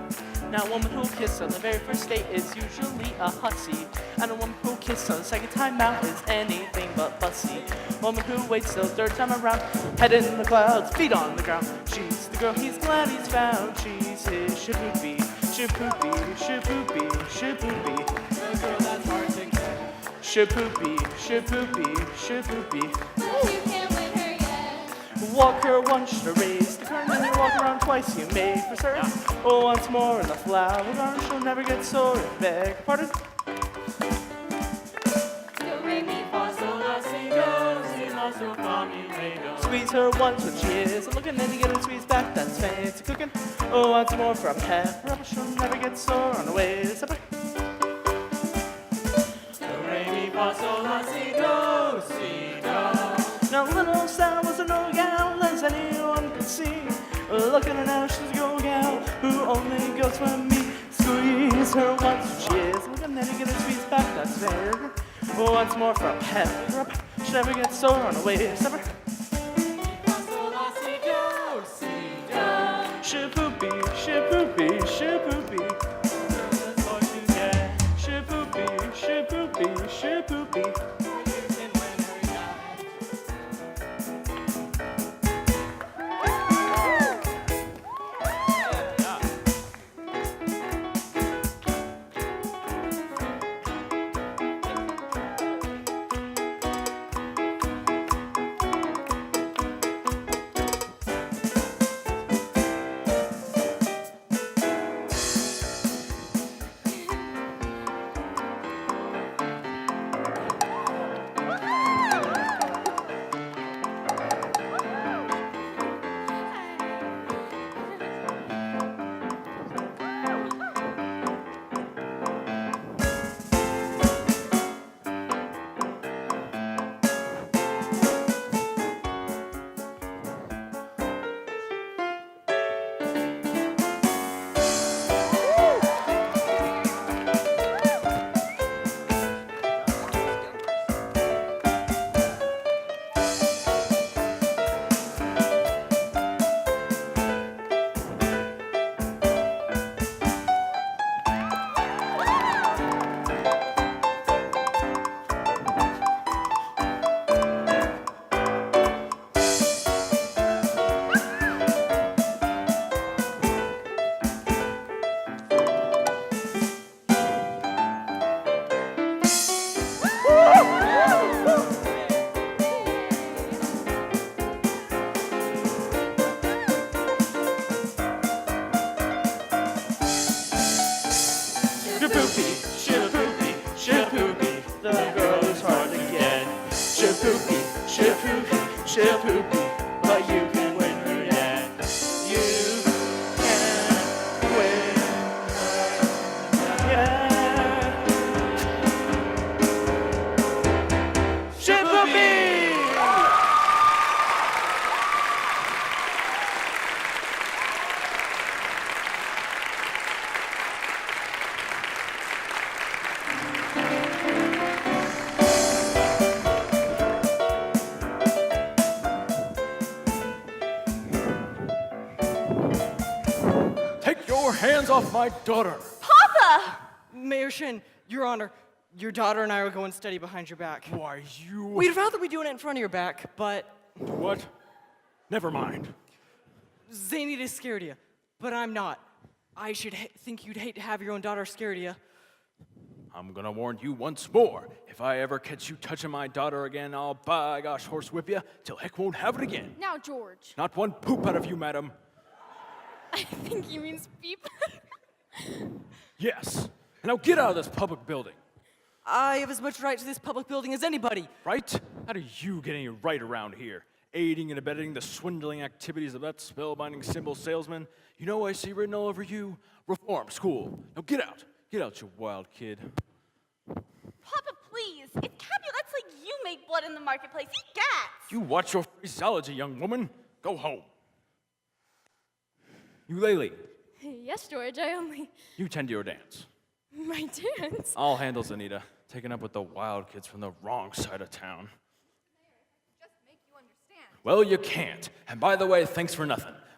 Now, a woman who'll kiss on the very first date is usually a hussy. And a woman who'll kiss on the second time out is anything but fussy. A woman who waits till third time around, head in the clouds, feet on the ground. She's the girl he's glad he's found. She's his shapoopy, shapoopy, shapoopy, shapoopy. The girl that's hard to get. Shapoopy, shapoopy, shapoopy. But you can't win her yet. Walk her once to raise the curtain, and you walk around twice, you made for certain. Oh, once more in the flower garden, she'll never get sore. Beg your pardon. Squeeze her once when she isn't looking, then you get her squeeze back, that's fancy cooking. Oh, once more from half rubber, she'll never get sore on the way to supper. Now little Sal was a no gal, as anyone could see. Look at her now, she's a go gal, who only goes for me. Squeeze her once when she is looking, then you get her squeeze back, that's fair. Once more from half rubber, she'll never get sore on the way to supper. Shapoopy, shapoopy, shapoopy. That's all you get. Shapoopy, shapoopy, shapoopy. Shapoopy, but you can win her yet. You can win her yet. Shapoopy! Take your hands off my daughter. Papa! Mayor Shin, Your Honor, your daughter and I are going steady behind your back. Why, you... We'd rather be doing it in front of your back, but... What? Never mind. Zany is scared of you, but I'm not. I should think you'd hate to have your own daughter scared of you. I'm gonna warn you once more. If I ever catch you touching my daughter again, I'll, by gosh, horsewhip you till heck won't have it again. Now, George. Not one poop out of you, madam. I think he means beep. Yes. Now get out of this public building. I have as much right to this public building as anybody. Right? How do you get any right around here? Aiding and abetting the swindling activities of that spellbinding symbol salesman. You know I see written all over you? Reform school. Now get out. Get out, you wild kid. Papa, please. If Capulets like you make blood in the marketplace, eat gats. You watch your phraseology, young woman. Go home. Eulalie, Yes, George, I only... you tend to your dance. My dance? I'll handle Zanita, taking up with the wild kids from the wrong side of town. Just make you understand. Well, you can't. And by the way, thanks for nothing.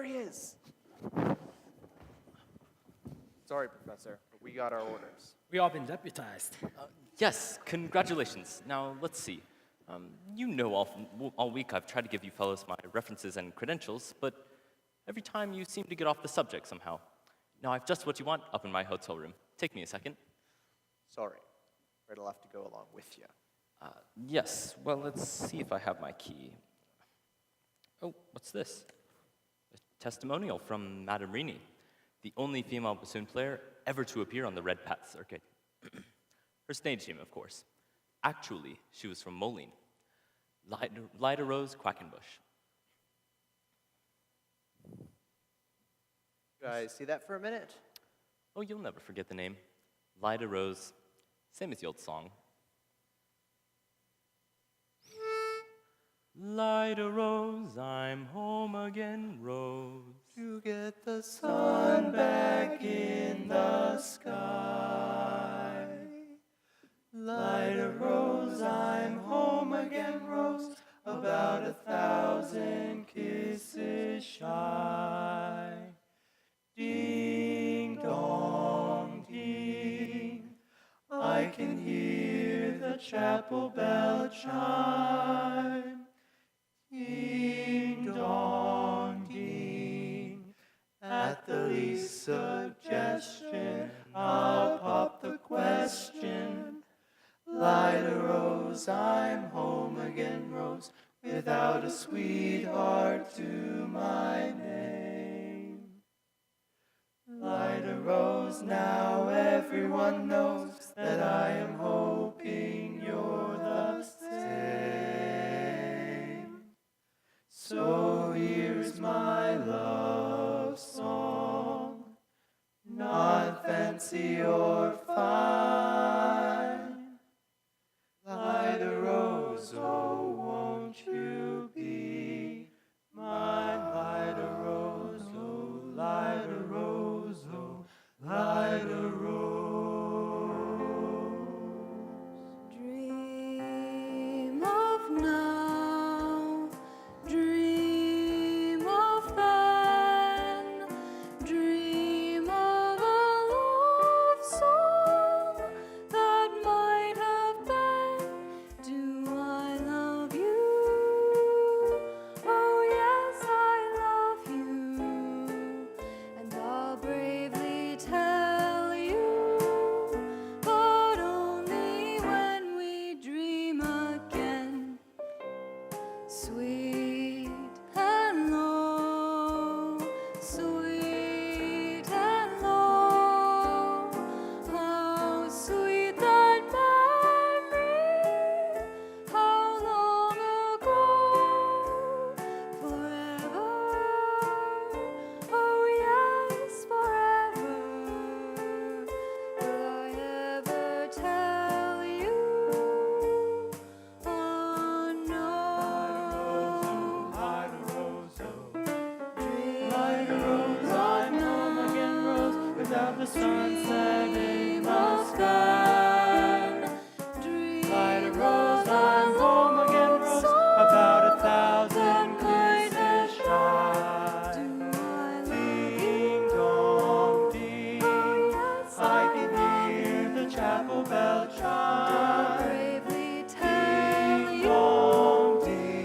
There he is. Sorry, Professor, but we got our orders. We all been deputized. Yes, congratulations. Now, let's see. You know all week I've tried to give you fellows my references and credentials, but every time you seem to get off the subject somehow. Now, I've just what you want up in my hotel room. Take me a second. Sorry, Fred will have to go along with you. Yes, well, let's see if I have my key. Oh, what's this? A testimonial from Madame Rini, the only female bassoon player ever to appear on the Red Pat circuit. Her stage name, of course. Actually, she was from Moline. Lida Rose Quackenbush. You guys see that for a minute? Oh, you'll never forget the name. Lida Rose. Same as the old song. Lida Rose, I'm home again, Rose. To get the sun back in the sky. Light a rose, I'm home again, Rose, about 1,000 kisses shy. Ding dong ding, I can hear the chapel bell chime. Ding dong ding, at the least suggestion, I'll pop the question. Light a rose, I'm home again, Rose, without a sweetheart to my name. Light a rose, now everyone knows that I am hoping you're the same. So here's my love song, not fancy or fine. Light a rose, oh, won't you be mine? Light a rose, oh, light a rose, oh, light a rose. Dream of now, dream of then, dream of a love song that might have been. Do I love you? Oh yes, I love you, and I'll bravely tell you, but only when we dream again. Sweet and low, sweet and low, how sweet that memory, how long ago, forever, oh yes, forever. Will I ever tell you? Oh no. Light a rose, oh, light a rose, I'm home again, Rose, without the sun setting the sky. Light a rose, I'm home again, Rose, about 1,000 kisses shy. Ding dong ding, I can hear the chapel bell chime. Bravely tell you,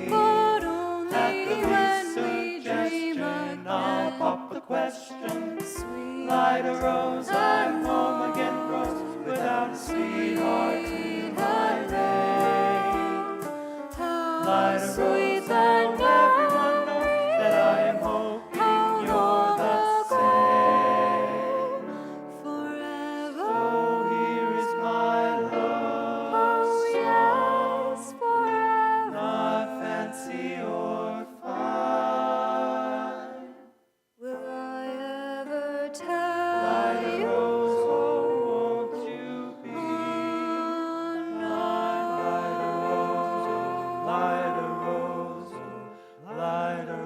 but only when we dream again. I'll pop the question. Light a rose, I'm home again, Rose, without a sweetheart to my name. Light a rose, now everyone knows that I am hoping you're the same. So here is my love song, not fancy or fine. Will I ever tell Light a you? rose, oh, won't you be mine? Light a rose, oh, light a rose, oh, light a rose.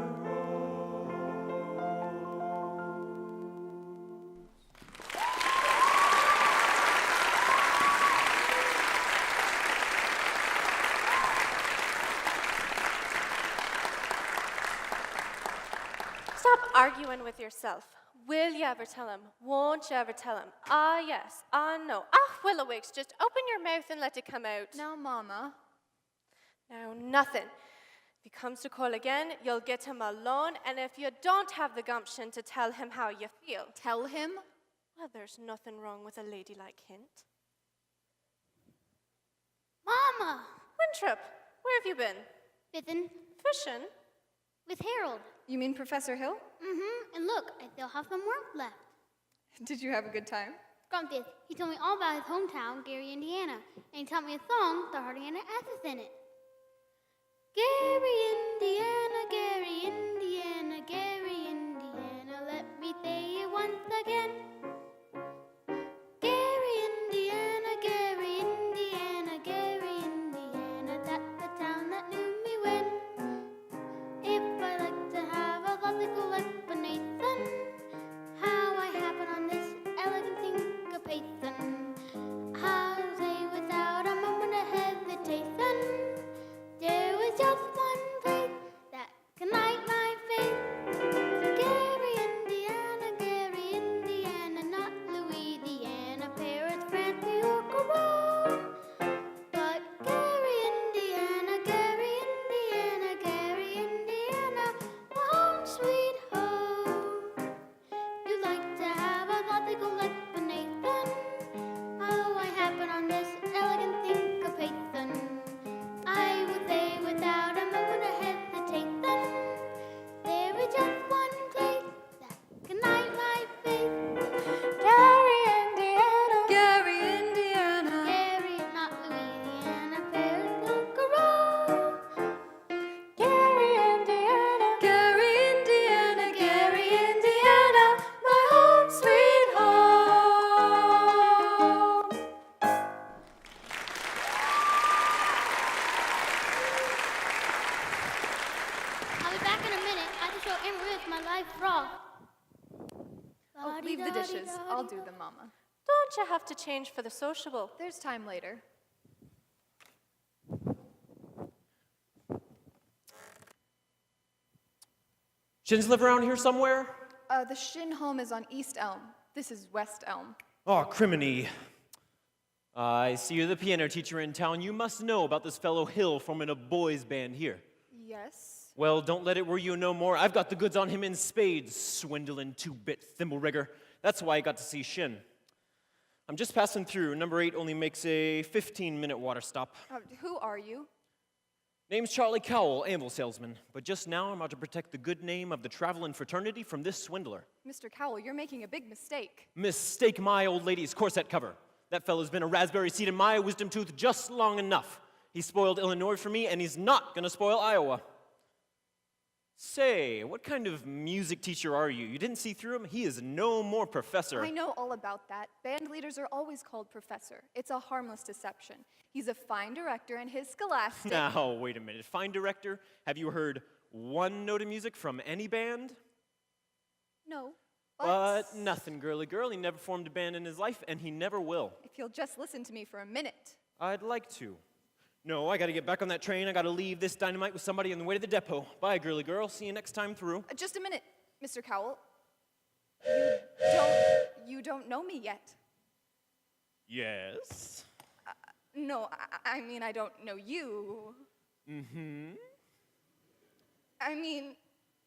Stop arguing with yourself. Will you ever tell him? Won't you ever tell him? Ah, yes. Ah, no. Ah, Willowicks, just open your mouth and let it come out. Now, Mama. Now, nothing. If he comes to call again, you'll get him alone, and if you don't have the gumption to tell him how you feel. Tell him? Well, there's nothing wrong with a ladylike hint. Mama! Winthrop, where have you been? Fishing. Fishing? With Harold. You mean Professor Hill? Mm-hmm. And look, I still have some work left. Did you have a good time? Grumpus, he told me all about his hometown, Gary, Indiana. And he taught me a song that hardly any S's in it. Gary, Indiana, Gary, Indiana, Gary, Indiana. Let me say it once again. Gary, Indiana, Gary, Indiana, Gary, Indiana. That's the town that knew me when. If I like to have a logical explanation, how I happen on this elegant syncopation, I'll say without a moment of hesitation, there was just one place that can light my face. Gary, Indiana, Gary, Indiana, not Louisiana, Paris, France, New York, or Rome. But Gary, Indiana, Gary, Indiana, Gary, Indiana, my home sweet home. You like to have a logical explanation, how I happen on this elegant syncopation. I would say without a moment of hesitation, there is just one place that can light my face. Gary, Indiana. Gary, Indiana. Gary, not Louisiana, Paris, Luke, or Rome. Gary, Indiana. Gary, Indiana, Gary, Indiana, my home sweet home. I'll be back in a minute. I have to show Aunt Ruth my live frog. Oh, leave the dishes. I'll do them, Mama. Don't you have to change for the sociable? There's time later. Shins live around here somewhere? The Shin home is on East Elm. This is West Elm. Oh, criminy. I see you're the piano teacher in town. You must know about this fellow Hill forming a boys' band here. Yes. Well, don't let it worry you no more. I've got the goods on him in spades, swindling two-bit thimble rigger. That's why I got to see Shin. I'm just passing through. Number 8 only makes a 15-minute water stop. Who are you? Name's Charlie Cowell, anvil salesman. But just now, I'm out to protect the good name of the traveling fraternity from this swindler. Mr. Cowell, you're making a big mistake. Mistake my old lady's corset cover. That fellow's been a raspberry seed in my wisdom tooth just long enough. He spoiled Illinois for me, and he's not gonna spoil Iowa. Say, what kind of music teacher are you? You didn't see through him? He is no more professor. I know all about that. Band leaders are always called professor. It's a harmless deception. He's a fine director, and his scholastic... Now, wait a minute. Fine director? Have you heard one note of music from any band? No, But nothing, girly girl. He never formed a band in his life, and he never will. if you'll just listen to me for a minute. I'd like to. No, I gotta get back on that train. I gotta leave this dynamite with somebody on the way to the depot. Bye, girly girl. See you next time through. Just a minute, Mr. Cowell. You don't know me yet. Yes. No, I mean, I don't know you. Mm-hmm. I mean,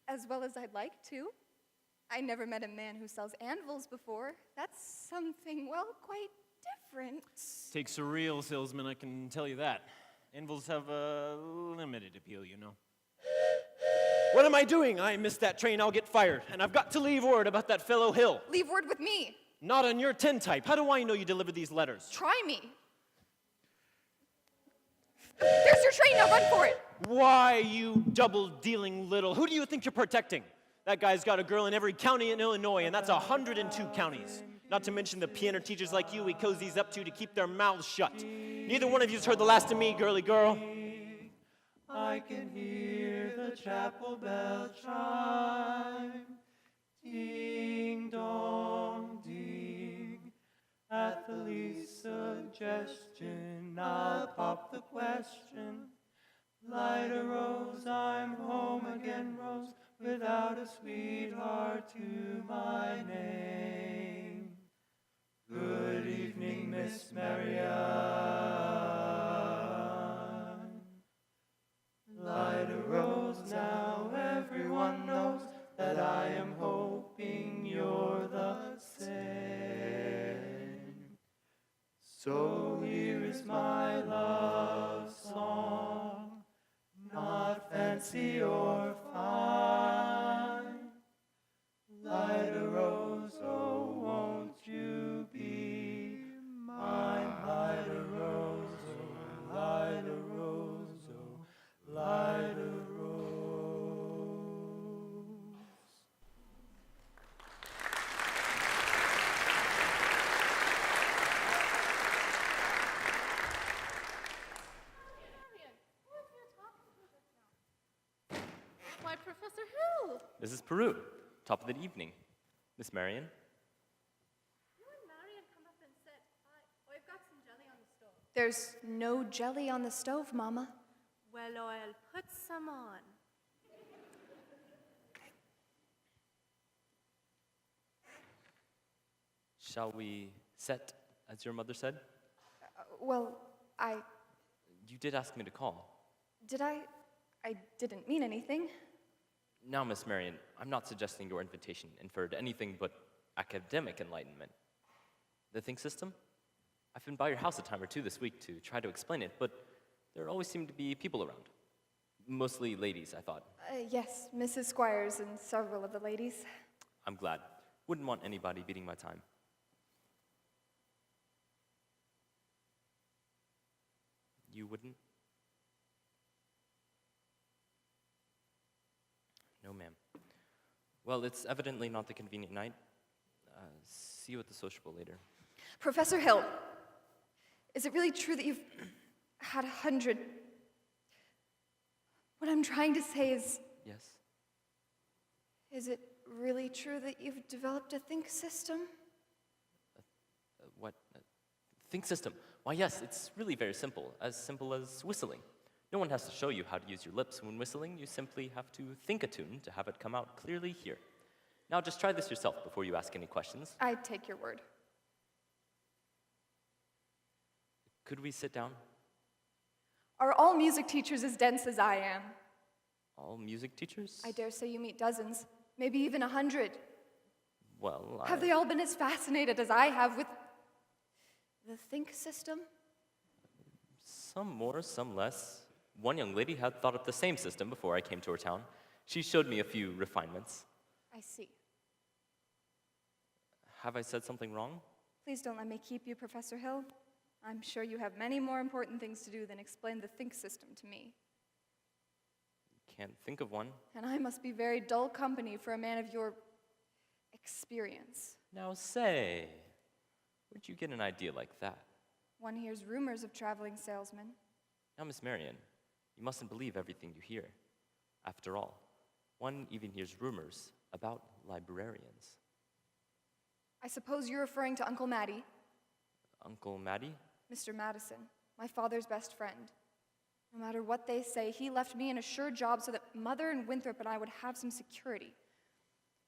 as well as I'd like to. I never met a man who sells anvils before. That's something, well, quite different. Takes a real salesman, I can tell you that. Anvils have a limited appeal, you know. What am I doing? I missed that train, I'll get fired. And I've got to leave word about that fellow Hill. Leave word with me. Not on your tintype. How do I know you delivered these letters? Try me. There's your train, now run for it. Why, you double-dealing little... Who do you think you're protecting? That guy's got a girl in every county in Illinois, and that's 102 counties. Not to mention the piano teachers like you he cozies up to keep their mouths shut. Neither one of you's heard the last of me, girly girl. I can hear the chapel bell chime. Ding dong ding. At the least suggestion, I'll pop the question. Light a rose, I'm home again, Rose. without a sweetheart to my name. Good evening, Miss Marianne. Light a rose now, everyone knows that I am hoping you're the same. So here is my love song, not fancy or fine. Light a rose, oh, won't you be mine? Light a rose, oh, light a rose, oh, light a rose. Why, Professor Hill! Mrs. Peru, top of the evening. Miss Marion? You and Marion come up and sit. I've got some jelly on the stove. There's no jelly on the stove, Mama. Well, I'll put some on. Shall we set, as your mother said? Well, You did ask me to call. did I didn't mean anything. Now, Miss Marion, I'm not suggesting your invitation inferred anything but academic enlightenment. The think system? I've been by your house a time or two this week to try to explain it, but there always seem to be people around. Mostly ladies, I thought. Yes, Mrs. Squires and several of the ladies. I'm glad. Wouldn't want anybody beating my time. You wouldn't? No, ma'am. Well, it's evidently not the convenient night. See you at the sociable later. Professor Hill, is it really true that you've had 100? What I'm trying to say is, Yes? is it really true that you've developed a think system? What? Think system. Why, yes, it's really very simple as whistling. No one has to show you how to use your lips when whistling. You simply have to think a tune to have it come out clearly here. Now, just try this yourself before you ask any questions. I take your word. Could we sit down? Are all music teachers as dense as I am? All music teachers? I dare say you meet dozens, maybe even 100. Well, Have they all been as fascinated as I have with the think system? Some more, some less. One young lady had thought of the same system before I came to her town. She showed me a few refinements. I see. Have I said something wrong? Please don't let me keep you, Professor Hill. I'm sure you have many more important things to do than explain the think system to me. Can't think of one. And I must be very dull company for a man of your experience. Now say, where'd you get an idea like that? One hears rumors of traveling salesmen. Now, Miss Marion, you mustn't believe everything you hear. After all, one even hears rumors about librarians. I suppose you're referring to Uncle Matty, Uncle Matty? Mr. Madison, my father's best friend. No matter what they say, he left me an assured job so that Mother and Winthrop and I would have some security.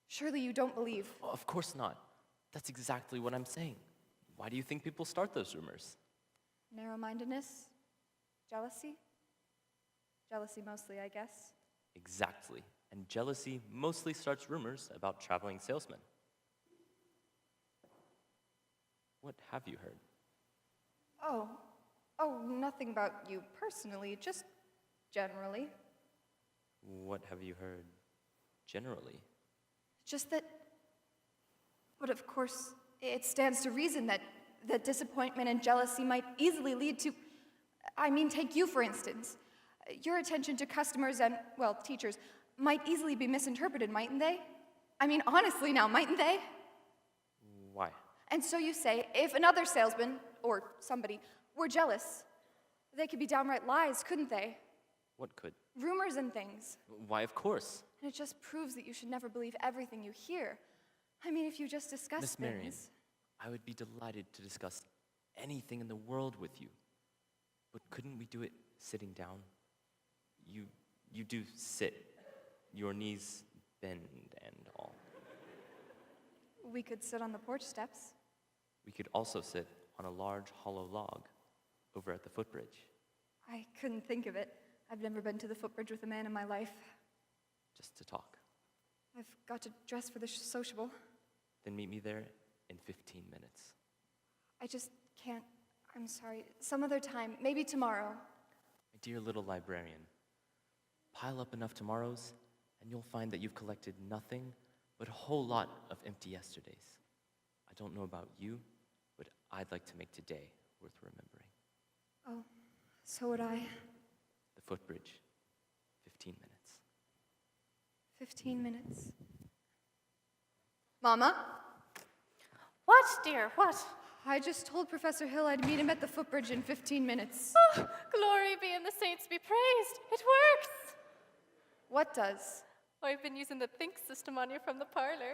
Surely you don't believe. Of course not. That's exactly what I'm saying. Why do you think people start those rumors? Narrow-mindedness? Jealousy? Jealousy mostly, I guess. Exactly. And jealousy mostly starts rumors about traveling salesmen. What have you heard? Oh, nothing about you personally, just generally. What have you heard generally? Just that, but of course, it stands to reason that disappointment and jealousy might easily lead to, take you for instance. Your attention to customers and, well, teachers might easily be misinterpreted, mightn't they? Honestly now, mightn't they? Why? And so you say, if another salesman, or somebody, were jealous, they could be downright lies, couldn't they? What could? Rumors and things. Why, of course. And it just proves that you should never believe everything you hear. If you just discuss Miss things. Marion, I would be delighted to discuss anything in the world with you. But couldn't we do it sitting down? You do sit. Your knees bend and all. We could sit on the porch steps. We could also sit on a large hollow log over at the footbridge, I couldn't think of it. I've never been to the footbridge with a man in my life. just to talk. I've got to dress for the sociable. Then meet me there in 15 minutes. I just can't. I'm sorry. Some other time. Maybe tomorrow. My dear little librarian, pile up enough tomorrows, and you'll find that you've collected nothing but a whole lot of empty yesterdays. I don't know about you, but I'd like to make today worth remembering. Oh, so would I. The footbridge, 15 minutes. 15 minutes. Mama? What, dear? What? I just told Professor Hill I'd meet him at the footbridge in 15 minutes. Oh, glory be and the saints be praised. It works. What does? Oh, I've been using the think system on you from the parlor.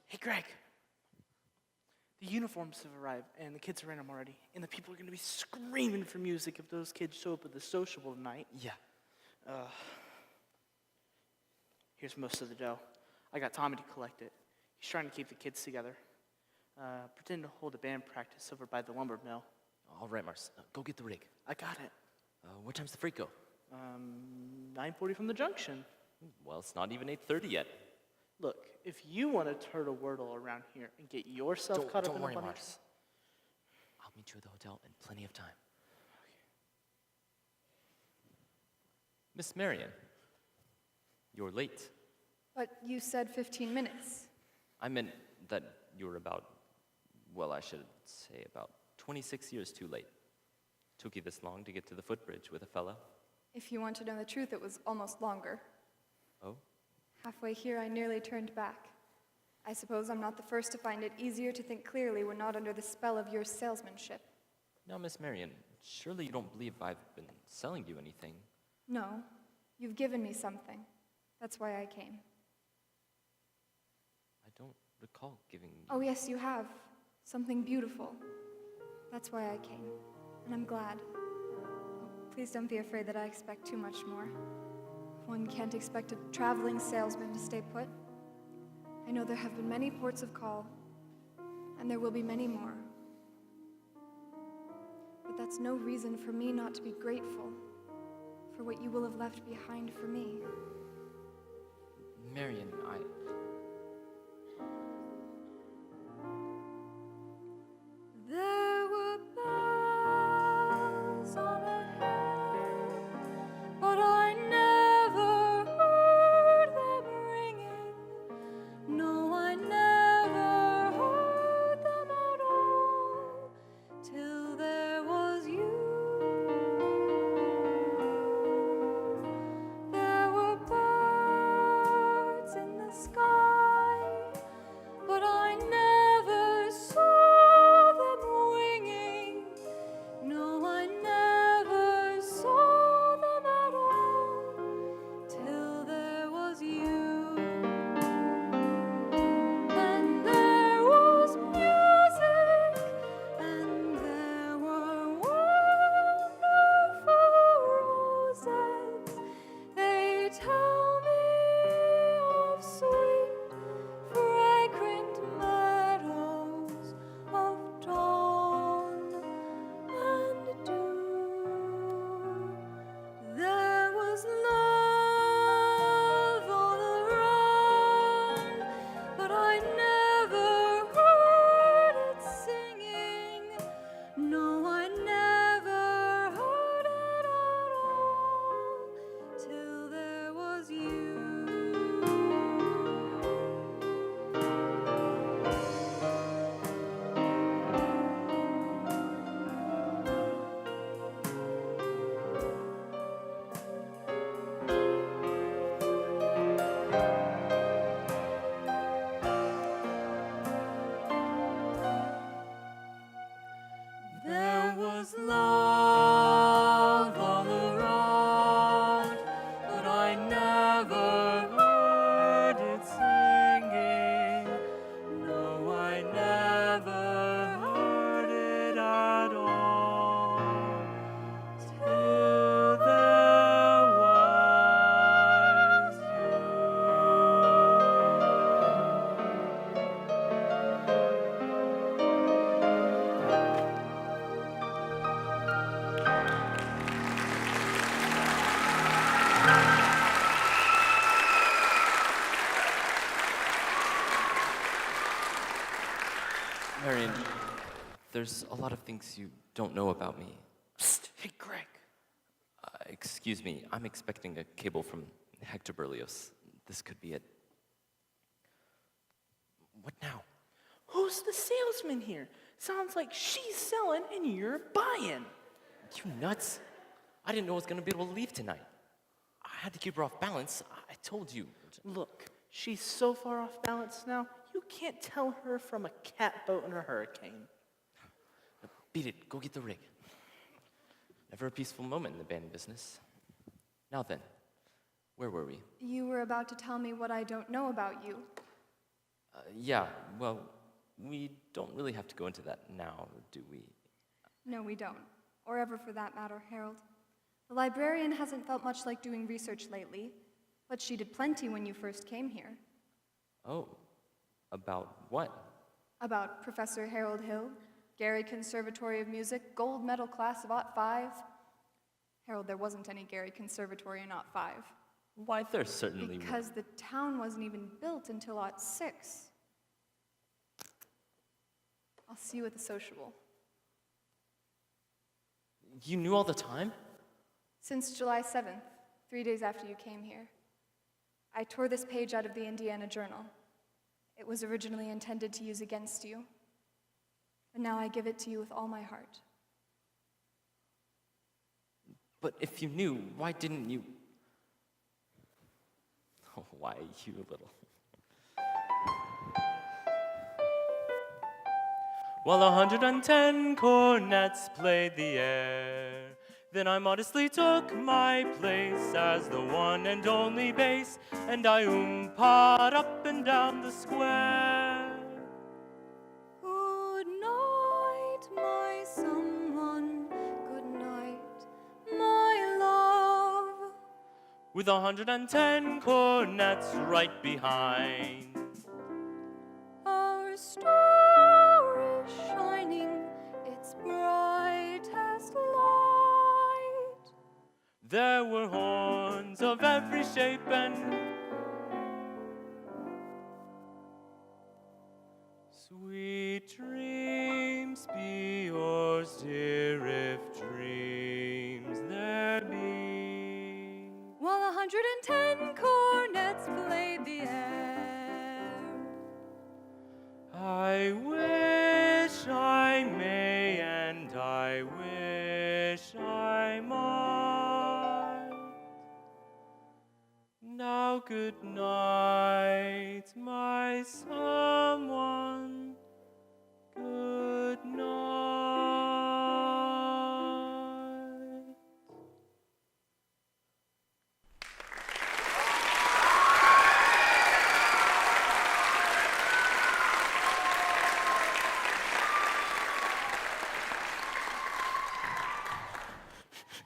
Hey, Greg. The uniforms have arrived, and the kids are in them already. And the people are going to be screaming for music if those kids show up at the sociable tonight. Yeah. Here's most of the dough. I got Tommy to collect it. He's trying to keep the kids together. Pretend to hold a band practice over by the lumber mill. All right, Mars, go get the rig. I got it. What time's the freight go? 9:40 from the junction. Well, it's not even 8:30 yet. Look, if you want to turtle wordle around here and get yourself caught up Don't in worry, a bunny... Mars. I'll meet you at the hotel in plenty of time. Miss Marion, you're late. But you said 15 minutes. I meant that you were about, well, I should say about 26 years too late. Took you this long to get to the footbridge with a fella. If you want to know the truth, it was almost longer. Oh? Halfway here, I nearly turned back. I suppose I'm not the first to find it easier to think clearly when not under the spell of your salesmanship. Now, Miss Marion, surely you don't believe I've been selling you anything. No, you've given me something. That's why I came. I don't recall giving you. Oh, yes, you have. Something beautiful. That's why I came, and I'm glad. Oh, please don't be afraid that I expect too much more. One can't expect a traveling salesman to stay put. I know there have been many ports of call, and there will be many more. But that's no reason for me not to be grateful for what you will have left behind for me. Marion, There were bells on a hill, but I never heard them ringing. No, I never heard them at all, till there was you. There were birds in the sky, but I never saw them winging. No, I never saw them at all, till there was you. And there was music, and there were wonderful roses. They tell me of sweet, fragrant meadows of dawn and dew. There was love all around, but I never heard it singing. No, I never heard it at all, till there was you. There was love all around, but I never heard it singing. No, I never heard it at all, till there was Marion, there's a lot of things you don't know about me. Psst, hey, Greg. Excuse me, I'm expecting a cable from Hector Berlioz. This could be it. What now? Who's the salesman here? Sounds like she's selling and you're buying. You nuts? I didn't know I was gonna be able to leave tonight. I had to keep her off balance. I told you. Look, she's so far off balance now, you can't tell her from a catboat in a hurricane. Beat it, go get the rig. Never a peaceful moment in the band business. Now then, where were we? You were about to tell me what I don't know about you. Yeah, well, we don't really have to go into that now, do we? No, we don't. Or ever for that matter, Harold. The librarian hasn't felt much like doing research lately, but she did plenty when you first came here. Oh, about what? About Professor Harold Hill, Gary Conservatory of Music, gold medal class of '05. Harold, there wasn't any Gary Conservatory in '05. Why, there certainly was. Because the town wasn't even built until '06. I'll see you at the sociable. You knew all the time? Since July 7th, 3 days after you came here. I tore this page out of the Indiana Journal. It was originally intended to use against you, but now I give it to you with all my heart. But if you knew, why didn't you? Oh, why, you little. While 110 cornets played the air, then I modestly took my place as the one and only bass, and I oompahd up and down the square. with 110 cornets right behind. Our star is shining, its brightest light. There were horns of every shape and sweet dreams be yours, dear, if dreams there be. While 110 cornets played the air. I wish I may and I wish I might. Now good night, my someone. Good night.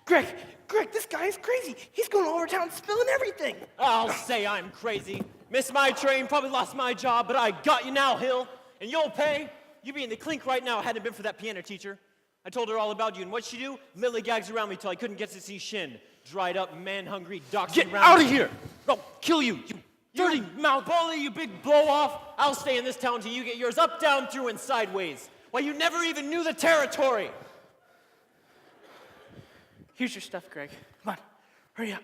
Greg, this guy is crazy. He's going all over town spilling everything. I'll say I'm crazy. Missed my train, probably lost my job, but I got you now, Hill. And you'll pay. You'd be in the clink right now hadn't it been for that piano teacher. I told her all about you, and what'd she do? Lily gags around me till I couldn't get to see Shin. Dried up, man-hungry, doxing Get around. out of here! I'll kill you, you dirty mouth bully, you big blow-off. I'll stay in this town till you get yours up, down, through, and sideways. Why, you never even knew the territory. Here's your stuff, Greg. Come on, hurry up.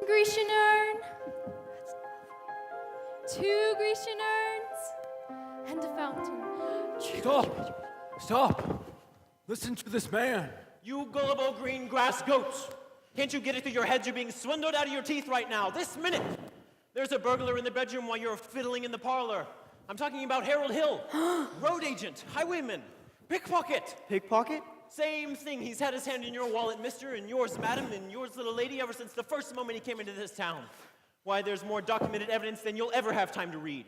Grecian urn, 2 Grecian urns, and a fountain. Stop! Listen to this man. You gullible green grass goats. Can't you get it through your heads you're being swindled out of your teeth right now, this minute? There's a burglar in the bedroom while you're fiddling in the parlor. I'm talking about Harold Hill, road agent, highwayman, pickpocket. Pickpocket? Same thing. He's had his hand in your wallet, mister, and yours, madam, and yours, little lady, ever since the first moment he came into this town. Why, there's more documented evidence than you'll ever have time to read.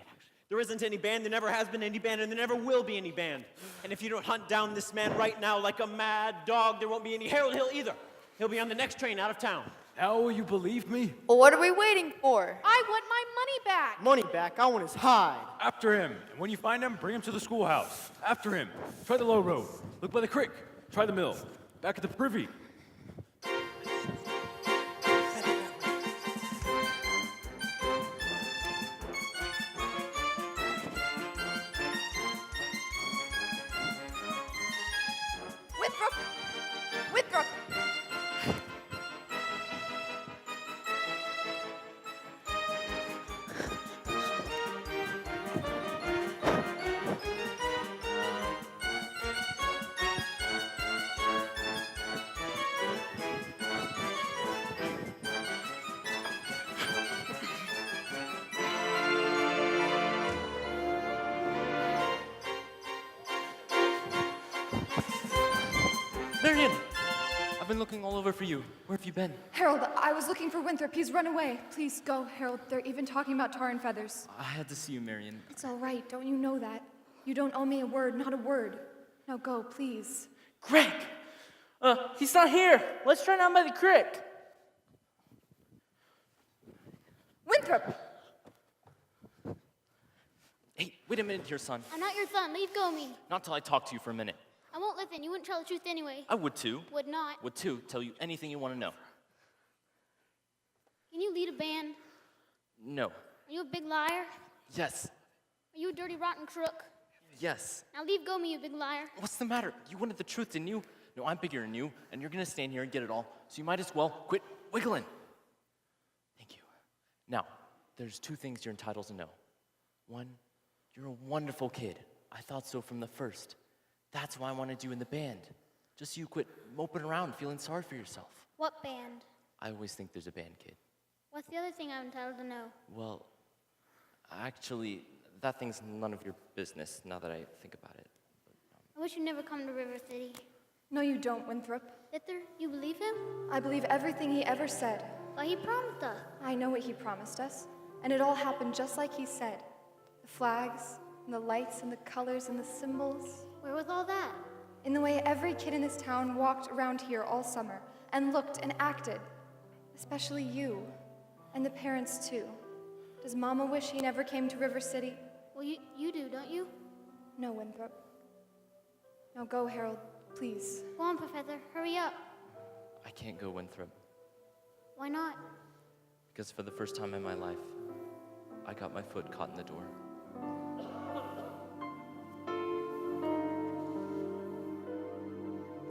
There isn't any band, there never has been any band, and there never will be any band. And if you don't hunt down this man right now like a mad dog, there won't be any Harold Hill either. He'll be on the next train out of town. Now will you believe me? Well, what are we waiting for? I want my money back. Money back, I want his hide. After him. And when you find him, bring him to the schoolhouse. After him. Try the low road. Look by the creek. Try the mill. Back at the privy. Withrop! Marion! I've been looking all over for you. Where have you been? Harold, I was looking for Winthrop. He's run away. Please go, Harold. They're even talking about tar and feathers. I had to see you, Marion. It's all right. Don't you know that? You don't owe me a word, not a word. Now go, please. Greg! He's not here. Let's try down by the creek. Winthrop! Hey, wait a minute here, son. I'm not your son. Leave go me. Not till I talk to you for a minute. I won't listen. You wouldn't tell the truth anyway. I would too. Would not. Would too. Tell you anything you want to know. Can you lead a band? No. Are you a big liar? Yes. Are you a dirty, rotten crook? Yes. Now leave go me, you big liar. What's the matter? You wanted the truth, didn't you? No, I'm bigger than you, and you're gonna stand here and get it all, so you might as well quit wiggling. Thank you. Now, there's 2 things you're entitled to know. 1, you're a wonderful kid. I thought so from the first. That's why I wanted you in the band. Just so you quit moping around feeling sorry for yourself. What band? I always think there's a band, kid. What's the other thing I'm entitled to know? Well, actually, that thing's none of your business now that I think about it. I wish you'd never come to River City. No, you don't, Winthrop. Thither, you believe him? I believe everything he ever said. But he promised us. I know what he promised us, and it all happened just like he said. The flags, and the lights, and the colors, and the symbols. Where was all that? In the way every kid in this town walked around here all summer, and looked and acted. Especially you, and the parents too. Does Mama wish he never came to River City? Well, you do, don't you? No, Winthrop. Now go, Harold, please. Go on, Professor, hurry up. I can't go, Winthrop, Why not? because for the first time in my life, I got my foot caught in the door.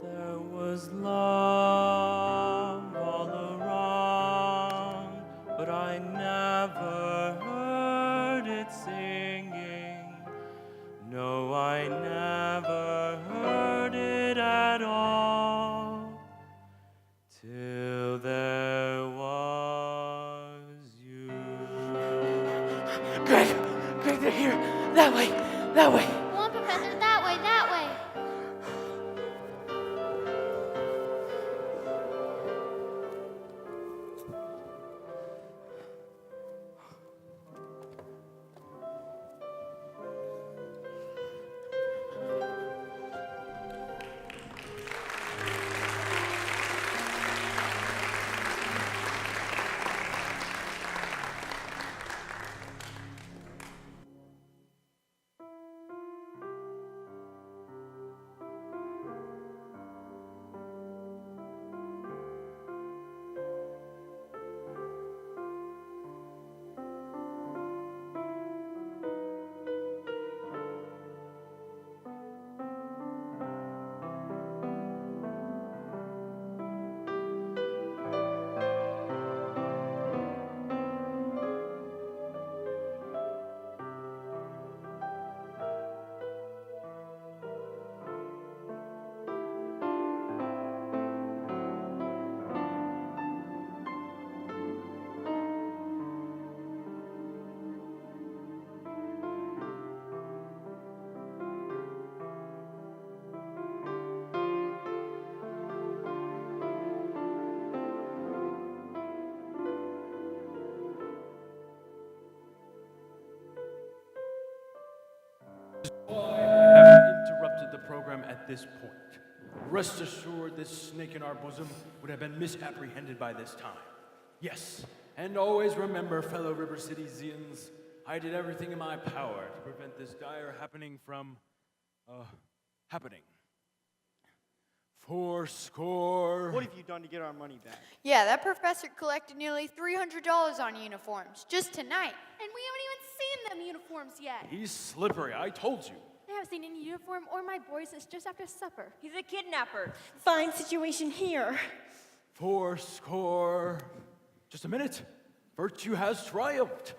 There was love all around, but I never heard it singing. No, I never heard it at all, till there was you. Greg, they're here. That way, that way. Go on, Professor, that way, that way. Interrupted the program at this point. Rest assured, this snake in our bosom would have been misapprehended by this time. Yes, and always remember, fellow River Cityzians, I did everything in my power to prevent this dire happening from, happening. 4 What have you done to get our money back? Yeah, that professor collected nearly $300 on uniforms just tonight. And we haven't even seen them uniforms yet. He's slippery, I told you. I haven't seen any uniform or my boys since just after supper. He's a kidnapper. Fine situation here. 4. Just a minute. Virtue has triumphed.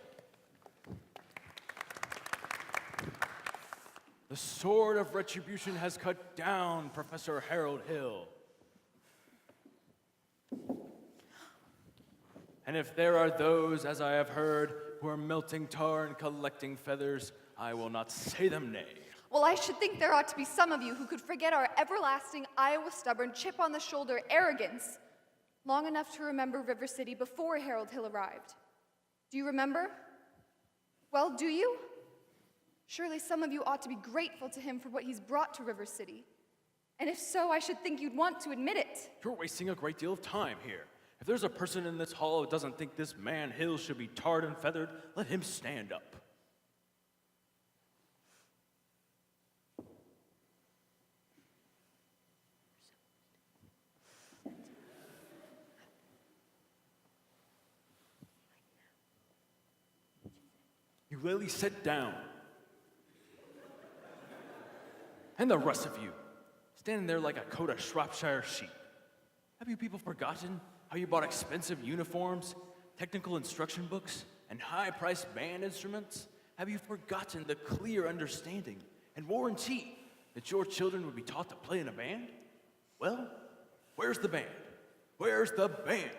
The sword of retribution has cut down Professor Harold Hill. And if there are those, as I have heard, who are melting tar and collecting feathers, I will not say them nay. Well, I should think there ought to be some of you who could forget our everlasting Iowa stubborn, chip on the shoulder arrogance long enough to remember River City before Harold Hill arrived. Do you remember? Well, do you? Surely some of you ought to be grateful to him for what he's brought to River City. And if so, I should think you'd want to admit it. You're wasting a great deal of time here. If there's a person in this hall who doesn't think this man Hill should be tarred and feathered, let him stand up. You lily sit down. And the rest of you, standing there like a coat of Shropshire sheep. Have you people forgotten how you bought expensive uniforms, technical instruction books, and high-priced band instruments? Have you forgotten the clear understanding and warranty that your children would be taught to play in a band? Well, where's the band? Where's the band?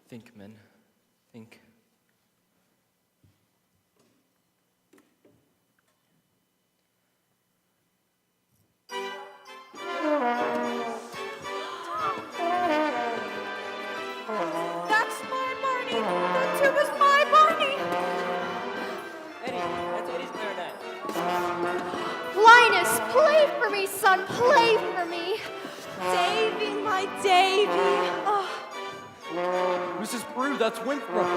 Think, men. Think. That's my Barney. That tuba's my Barney. Eddie, that's Eddie's clarinet. Linus, play for me, son, play for me. Davy, my Davy. Oh. Mrs. Brew, that's Winthrop.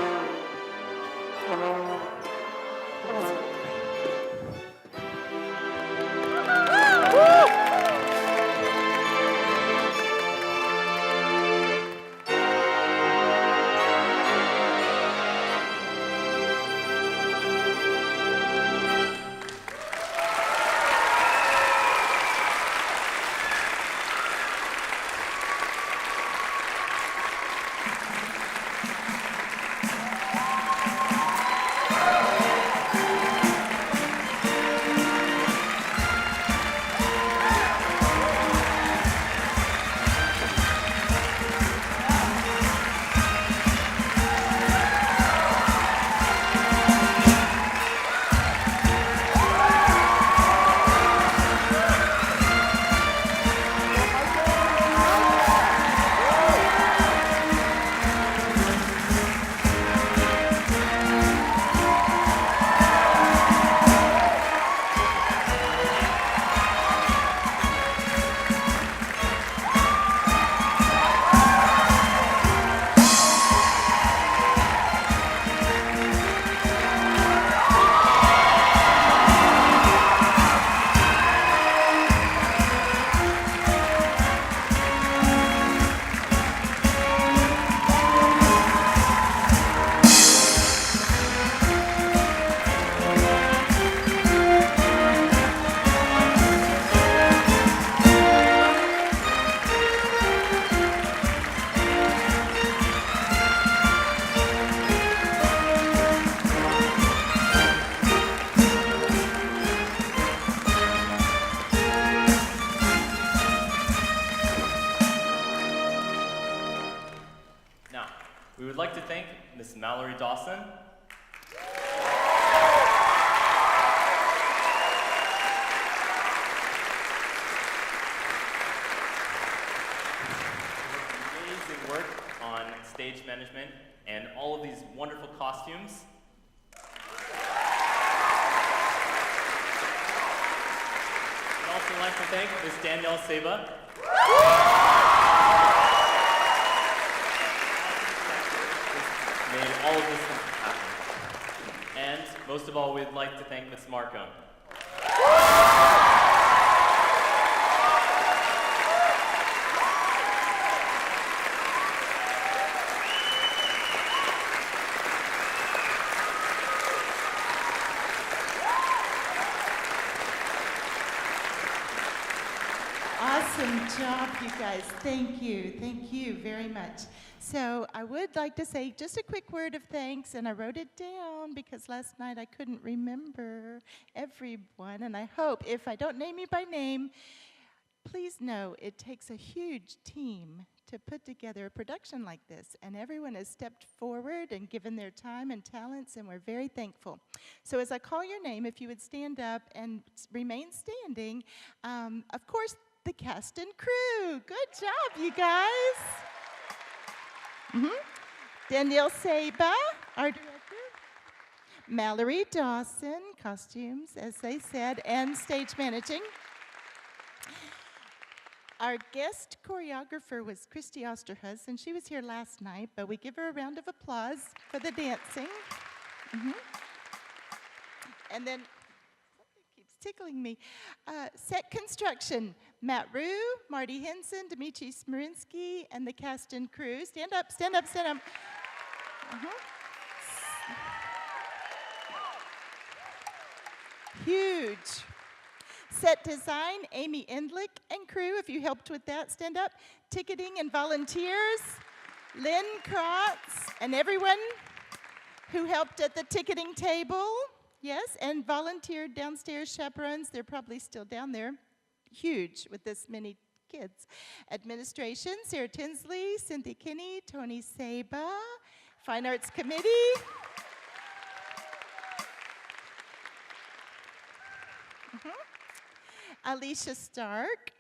We would like to thank Miss Mallory Dawson. Amazing work on stage management and all of these wonderful costumes. I'd also like to thank Miss Danielle Seba. Made all of this happen. And most of all, we'd like to thank Miss Markham. Awesome job, you guys. Thank you. Thank you very much. So I would like to say just a quick word of thanks, and I wrote it down because last night I couldn't remember everyone, and I hope if I don't name you by name, please know it takes a huge team to put together a production like this, and everyone has stepped forward and given their time and talents, and we're very thankful. So as I call your name, if you would stand up and remain standing, of course, the cast and crew. Good job, you guys. Danielle Seba, our director. Mallory Dawson, costumes, as they said, and stage managing. Our guest choreographer was Christy Osterhus, and she was here last night, but we give her a round of applause for the dancing. And then, something keeps tickling me. Set construction, Matt Rue, Marty Henson, Dimitri Smirinsky, and the cast and crew. Stand up, stand up, stand up. Huge. Set design, Amy Endlick and crew, if you helped with that, stand up. Ticketing and volunteers, Lynn Krotz, and everyone who helped at the ticketing table, yes, and volunteered downstairs chaperones. They're probably still down there. Huge with this many kids. Administration, Sarah Tinsley, Cynthia Kinney, Tony Saba, Fine Arts Committee. Alicia Stark,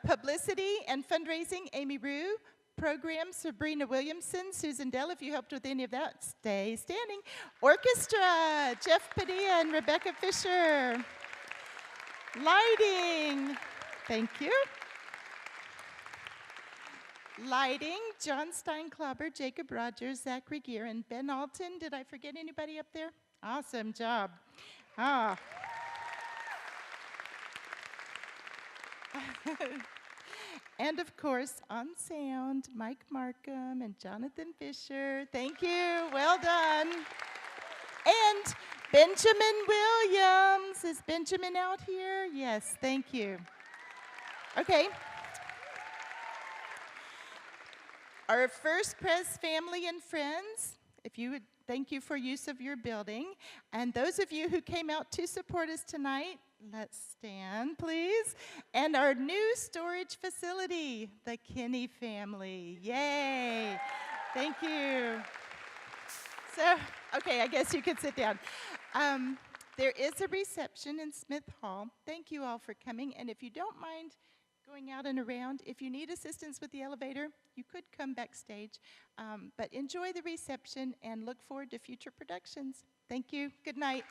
publicity and fundraising, Amy Rue, program, Sabrina Williamson, Susan Dell, if you helped with any of that, stay standing. Orchestra, Jeff Padilla and Rebecca Fisher. Lighting, thank you. Lighting, John Steinklauber, Jacob Rogers, Zachary Gear, and Ben Alton. Did I forget anybody up there? Awesome job. And of course, on sound, Mike Markham and Jonathan Fisher. Thank you, well done. And Benjamin Williams. Is Benjamin out here? Yes, thank you. Okay. Our First Press family and friends, if you would, thank you for use of your building. And those of you who came out to support us tonight, let's stand, please. And our new storage facility, the Kinney family. Yay. Thank you. So, okay, I guess you could sit down. There is a reception in Smith Hall. Thank you all for coming. And if you don't mind going out and around, if you need assistance with the elevator, you could come backstage. But enjoy the reception and look forward to future productions. Thank you. Good night.